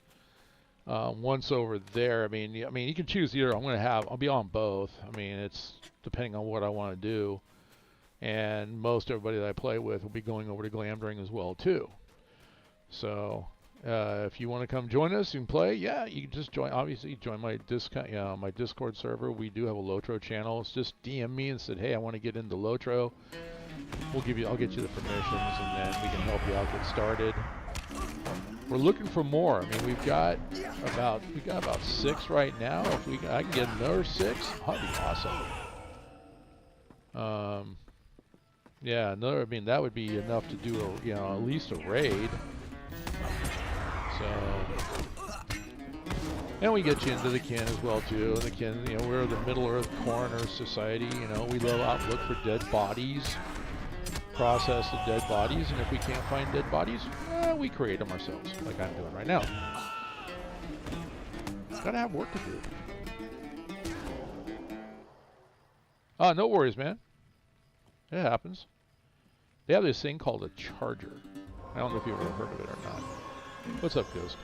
Once over there, I mean, you can choose either. I'll be on both. I mean, it's depending on what I want to do. And most everybody that I play with will be going over to Glamdring as well too. So, if you want to come join us and play, yeah, you can just join. Obviously, join my Discord server. We do have a Lotro channel. It's just DM me and said, hey, I want to get into Lotro. I'll get you the permissions, and then we can help you out get started. We're looking for more. I mean, we got about 6 right now. If I can get another 6, that'd be awesome. Yeah, I mean, that would be enough to do at least a raid. So, and we get you into the kin as well too. The kin, we're the Middle Earth Coroner Society. We go out and look for dead bodies, process the dead bodies, and if we can't find dead bodies, we create them ourselves, like I'm doing right now. Gotta have work to do. Oh, no worries, man. It happens. They have this thing called a charger. I don't know if you've ever heard of it or not. What's up, Ghost?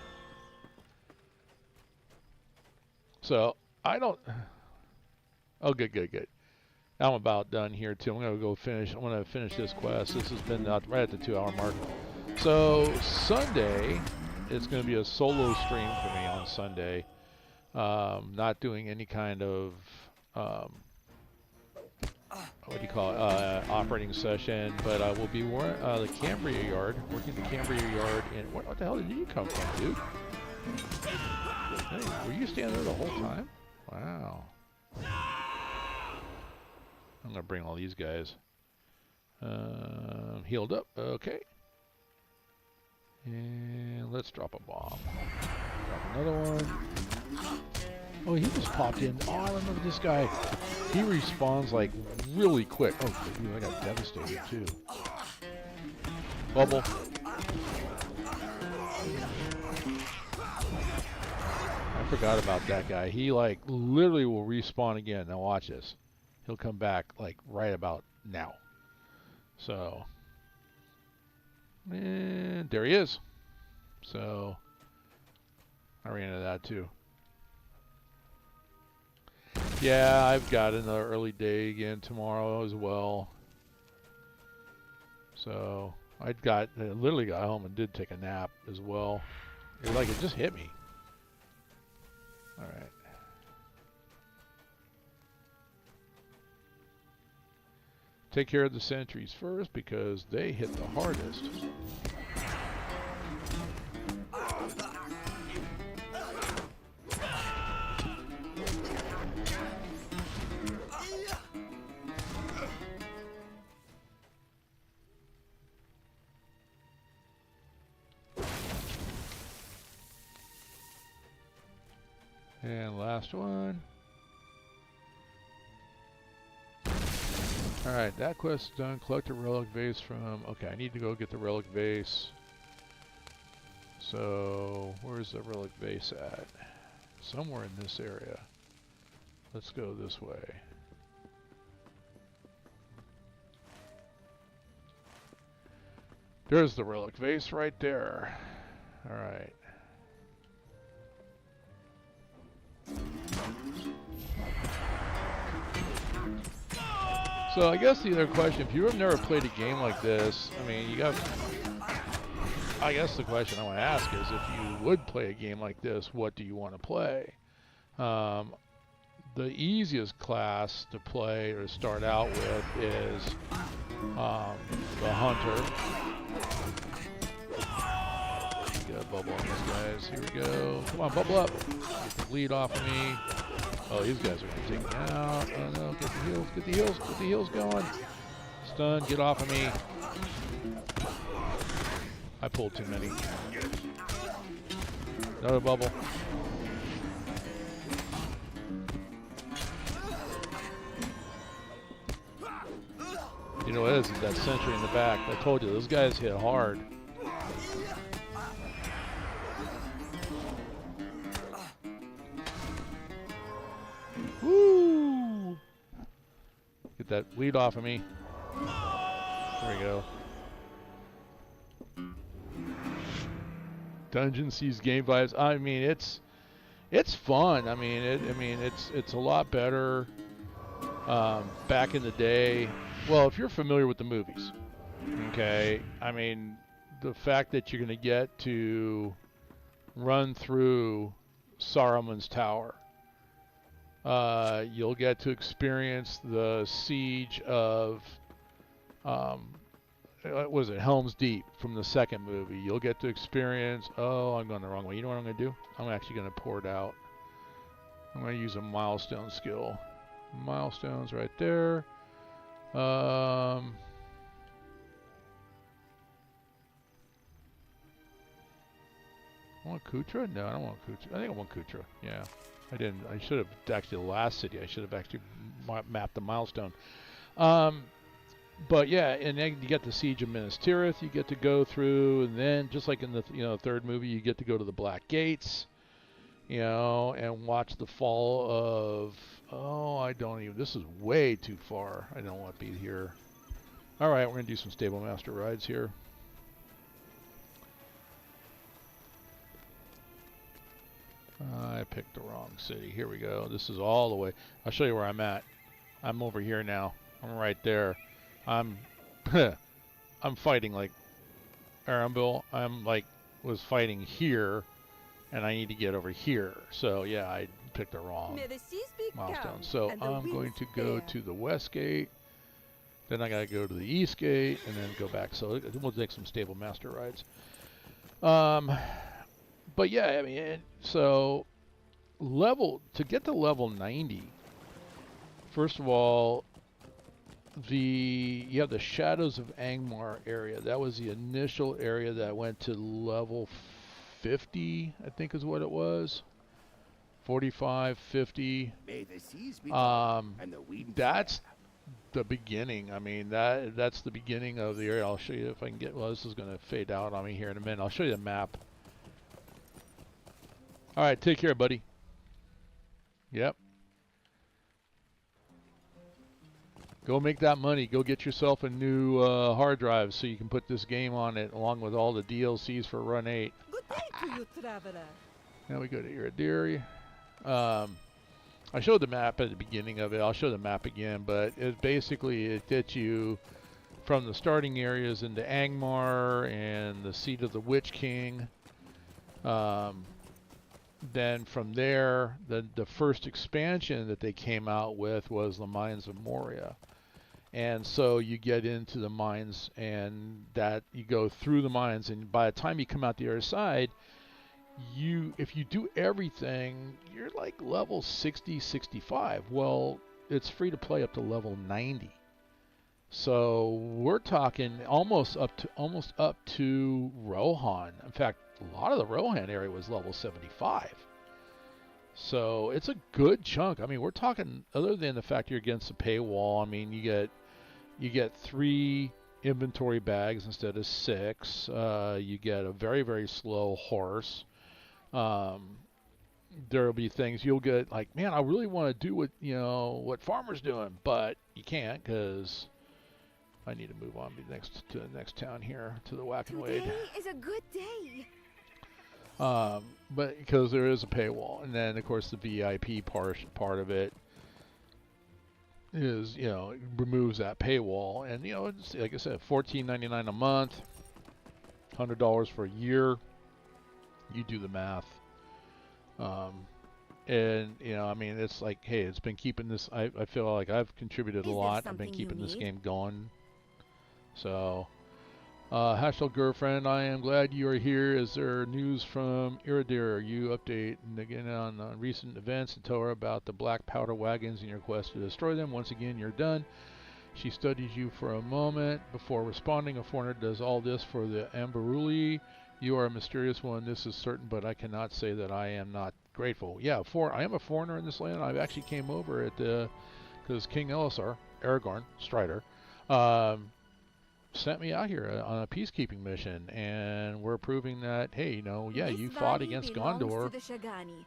So, I don't... Oh, good. I'm about done here, too. I'm going to finish this quest. This has been right at the 2-hour mark. So, Sunday, it's going to be a solo stream for me on Sunday. Not doing any kind of... what do you call it, operating session, but I will be the Cambria Yard, working the Cambria Yard, and what the hell did you come from, dude? Hey, were you standing there the whole time? Wow. I'm gonna bring all these guys. Healed up, okay. And let's drop a bomb. Drop another one. Oh, he just popped in. Oh, I remember this guy. He respawns like really quick. Oh, dude, I got devastated too. Bubble. I forgot about that guy. He like literally will respawn again. Now watch this. He'll come back like right about now. So, and there he is. So, I ran into that too. Yeah, I've got another early day again tomorrow as well. So, I literally got home and did take a nap as well. It just hit me. All right. Take care of the sentries first because they hit the hardest. And last one. Alright, that quest is done. Collect a relic vase from... Okay, I need to go get the relic vase. So, where's the relic vase at? Somewhere in this area. Let's go this way. There's the relic vase right there. Alright. So I guess the other question, if you've never played a game like this, I mean, I guess the question I want to ask is, if you would play a game like this, what do you want to play? The easiest class to play or start out with is the Hunter. Got a bubble on these guys. Here we go. Come on, bubble up. Get the lead off of me. Oh, these guys are going to take me out. Oh no, get the heals, get the heals, get the heals going. Stun, get off of me. I pulled too many. Another bubble. You know what it is that sentry in the back. I told you, those guys hit hard. Woo! Get that lead off of me. There we go. Dungeon sees game vibes. I mean, it's fun. I mean, it's a lot better. Back in the day, well, if you're familiar with the movies, okay. I mean, the fact that you're going to get to run through Saruman's tower. You'll get to experience the siege of, was it Helm's Deep from the second movie. You'll get to experience, oh, I'm going the wrong way. You know what I'm going to do? I'm actually going to pour it out. I'm going to use a milestone skill. Milestones right there. I want Kutra? No, I don't want Kutra. I think I want Kutra. Yeah. I didn't. I should have actually the last city. I should have actually mapped the milestone. But yeah, and then you get the Siege of Minas Tirith. You get to go through, and then just like in the third movie, you get to go to the Black Gates, and watch the fall of. Oh, I don't even. This is way too far. I don't want to be here. All right, we're gonna do some Stable Master rides here. I picked the wrong city. Here we go. This is all the way. I'll show you where I'm at. I'm over here now. I'm right there. I'm I'm fighting like Arambil. Was fighting here, and I need to get over here. So yeah, I picked the wrong milestone. So I'm going to go to the West Gate. Then I gotta go to the East Gate and then go back. So we'll take some Stable Master rides. But yeah, I mean, so to get to level 90, first of all, you have the Shadows of Angmar area. That was the initial area that went to level 50, I think is what it was. 45, 50. That's the beginning. I mean, that's the beginning of the area. I'll show you if I can get, well, this is going to fade out on me here in a minute. I'll show you the map. All right, take care, buddy. Yep. Go make that money. Go get yourself a new hard drive so you can put this game on it along with all the DLCs for Run 8. Good day to you, traveler. Now we go to Iridiri. I showed the map at the beginning of it. I'll show the map again, but it gets you from the starting areas into Angmar and the seat of the Witch King. Then from there, the first expansion that they came out with was the Mines of Moria. And so you get into the mines, and that you go through the mines, and by the time you come out the other side, if you do everything, you're like level 60, 65. Well, it's free to play up to level 90. So we're talking almost up to Rohan. In fact, a lot of the Rohan area was level 75. So it's a good chunk. I mean, we're talking, other than the fact you're against the paywall, I mean, you get 3 inventory bags instead of 6. You get a very, very slow horse. There'll be things you'll get like, man, I really want to do what Farmer's doing, but you can't because I need to move on to the next town here, to the Whack and Wade. Today is a good day. But because there is a paywall, and then of course the VIP part of it is, it removes that paywall, and it's, like I said, $14.99 a month, $100 for a year. You do the math. And I mean, it's like, hey, it's been keeping this. I feel like I've contributed a lot. I've been keeping this game going. So, Hashtag girlfriend, I am glad you are here. Is there news from Iridir? You update again on recent events and tell her about the black powder wagons and your quest to destroy them. Once again, you're done. She studies you for a moment before responding. A foreigner does all this for the Amberuli. You are a mysterious one, this is certain, but I cannot say that I am not grateful. Yeah, I am a foreigner in this land. I actually came over because King Elisar, Aragorn, Strider, sent me out here on a peacekeeping mission, and we're proving that, hey, you fought against Gondor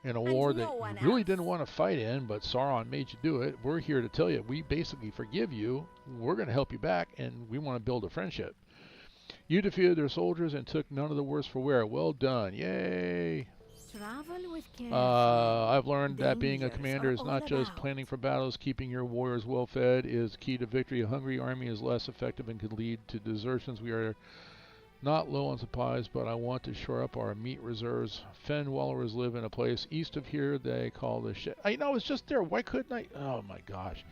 in a war that you really didn't want to fight in, but Sauron made you do it. We're here to tell you, we basically forgive you. We're going to help you back, and we want to build a friendship. You defeated their soldiers and took none of the worse for wear. Well done. Yay. Travel with care. I've learned that being a commander is not just planning for battles. Keeping your warriors well fed is key to victory. A hungry army is less effective and could lead to desertions. We are not low on supplies, but I want to shore up our meat reserves. Fen wallowers live in a place east of here they call the shed. I know, it's just there. Why couldn't I? Oh my gosh.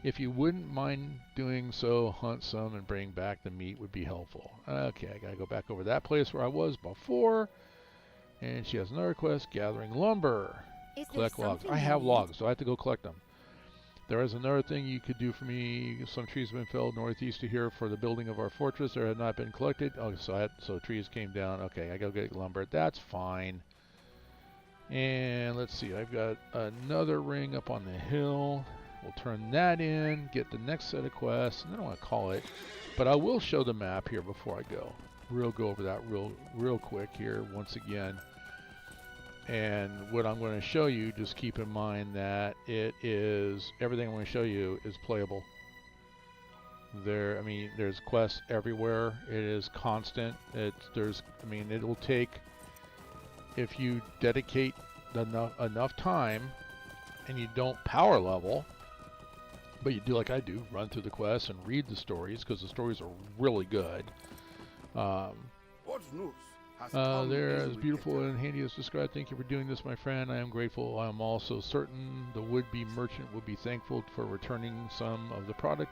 If you wouldn't mind doing so, hunt some and bring back the meat would be helpful. Okay, I gotta go back over that place where I was before. And she has another quest, gathering lumber. Collect logs. I have logs, so I have to go collect them. There is another thing you could do for me. Some trees have been felled northeast of here for the building of our fortress. There have not been collected. Oh, so trees came down. Okay, I gotta get lumber. That's fine. And let's see, I've got another ring up on the hill. We'll turn that in, get the next set of quests, and then I want to call it. But I will show the map here before I go. We'll go over that real quick here once again. And what I'm going to show you, just keep in mind that everything I'm going to show you is playable. There's quests everywhere. It is constant. It will take, if you dedicate enough time and you don't power level, but you do like I do, run through the quests and read the stories, because the stories are really good. What's news? They're as beautiful and handy as described. Thank you for doing this, my friend. I am grateful. I am also certain the would-be merchant would be thankful for returning some of the product.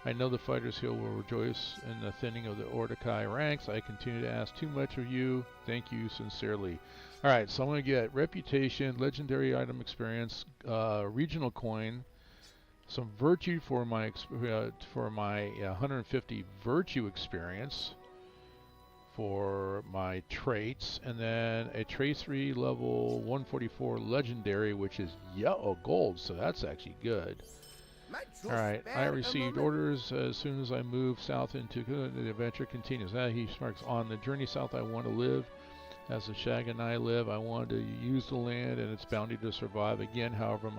I know the fighters here will rejoice in the thinning of the Ordekai ranks. I continue to ask too much of you. Thank you sincerely. All right, so I'm going to get reputation, legendary item experience, regional coin, some virtue for my 150 virtue experience for my traits, and then a tracery level 144 legendary, which is yellow gold, so that's actually good. Alright, I received orders as soon as I move south into the adventure continues. He smirks. On the journey south I want to live. As the Shag and I live, I wanted to use the land and its bounty to survive. Again, however,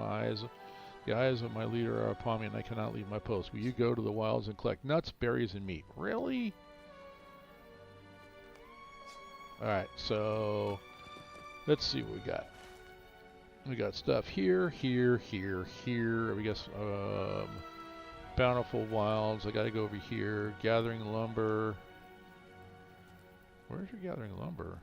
the eyes of my leader are upon me, and I cannot leave my post. Will you go to the wilds and collect nuts, berries, and meat? Really? Alright, so let's see what we got. We got stuff here, here, here, here. We got bountiful wilds. I gotta go over here. Gathering lumber. Where's your gathering lumber?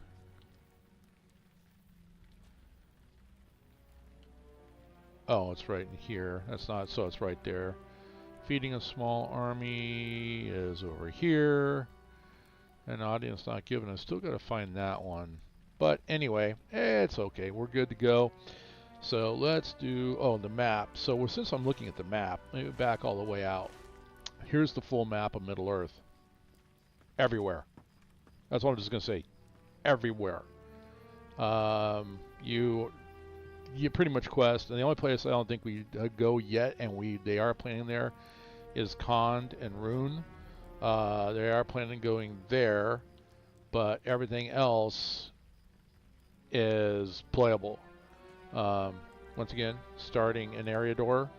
Oh, it's right in here. That's not, so it's right there. Feeding a small army is over here. An audience not given. I still got to find that one. But anyway, it's okay. We're good to go. So let's do, oh, the map. So since I'm looking at the map, let me back all the way out. Here's the full map of Middle Earth. Everywhere. That's what I'm just going to say. Everywhere. You pretty much quest, and the only place I don't think we go yet, and they are planning there, is Khand and Rune. They are planning going there, but everything else is playable. Once again, starting in Eriador.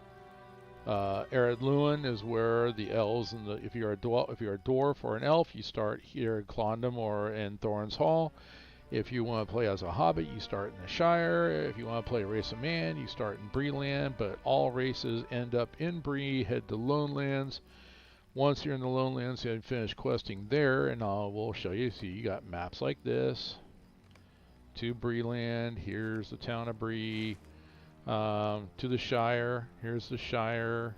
Ered Luin is where the elves and if you're a dwarf or an elf, you start here in Clondum or in Thorin's Hall. If you want to play as a hobbit, you start in the Shire. If you want to play a race of man, you start in Breeland, but all races end up in Bree, head to Lonelands. Once you're in the Lonelands, you finish questing there, and we'll show you. See, you got maps like this. To Breeland, here's the town of Bree. To the Shire, here's the Shire.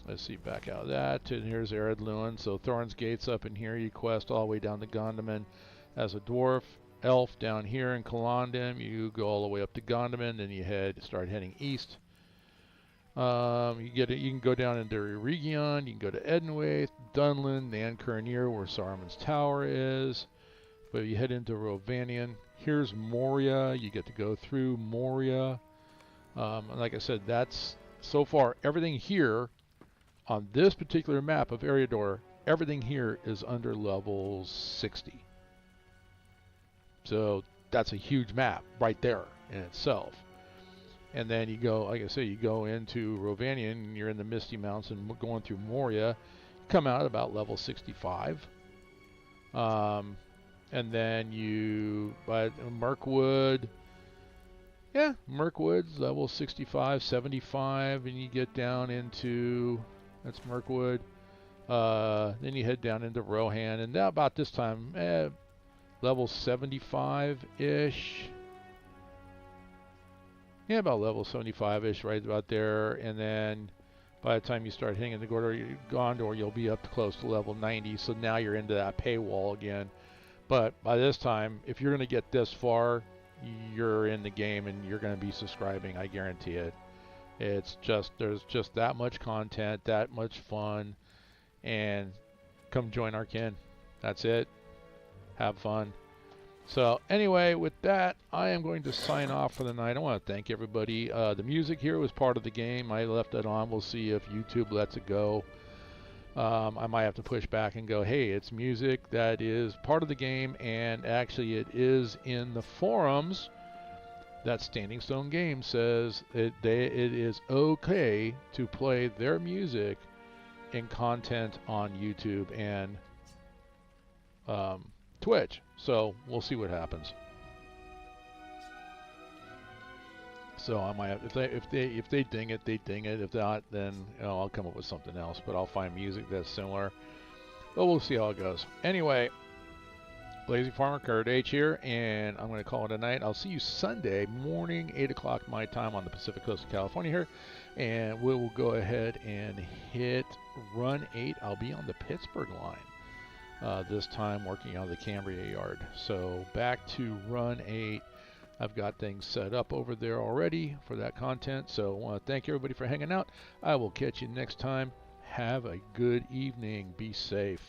Let's see, back out of that. And here's Ered Luin. So Thorin's Gate's up in here. You quest all the way down to Gondaman as a dwarf. Elf down here in Calandum. You go all the way up to Gondaman, then you start heading east. You can go down into Eregion. You can go to Edenwaith, Dunlin, Nankurnir, where Saruman's Tower is. But you head into Rovanion. Here's Moria. You get to go through Moria. Like I said, that's so far everything here on this particular map of Eriador. Everything here is under level 60. So that's a huge map right there in itself. And then you go, like I say, you go into Rovanion, and you're in the Misty Mountains and going through Moria. You come out at about level 65. And then you, by Mirkwood, yeah, Mirkwood's level 65, 75, and you get down into, that's Mirkwood. Then you head down into Rohan, and now about this time, level 75-ish. Yeah, about level 75-ish, right about there. And then by the time you start hitting into Gondor, you'll be up to close to level 90. So now you're into that paywall again. But by this time, if you're going to get this far, you're in the game and you're going to be subscribing. I guarantee it. It's just, there's just that much content, that much fun, and come join our kin. That's it. Have fun. So anyway, with that, I am going to sign off for the night. I want to thank everybody. The music here was part of the game. I left it on. We'll see if YouTube lets it go. I might have to push back and go, hey, it's music that is part of the game, and actually it is in the forums that Standing Stone Games says it is okay to play their music in content on YouTube and Twitch. So we'll see what happens. So I might have, if they ding it, they ding it. If not, then I'll come up with something else. But I'll find music that's similar. But we'll see how it goes. Anyway, Lazy Farmer Kurt H here, and I'm going to call it a night. I'll see you Sunday morning, 8 o'clock my time on the Pacific Coast of California here, and we will go ahead and hit Run 8. I'll be on the Pittsburgh line this time, working out of the Cambria yard. So back to Run 8. I've got things set up over there already for that content. So I want to thank everybody for hanging out. I will catch you next time. Have a good evening. Be safe.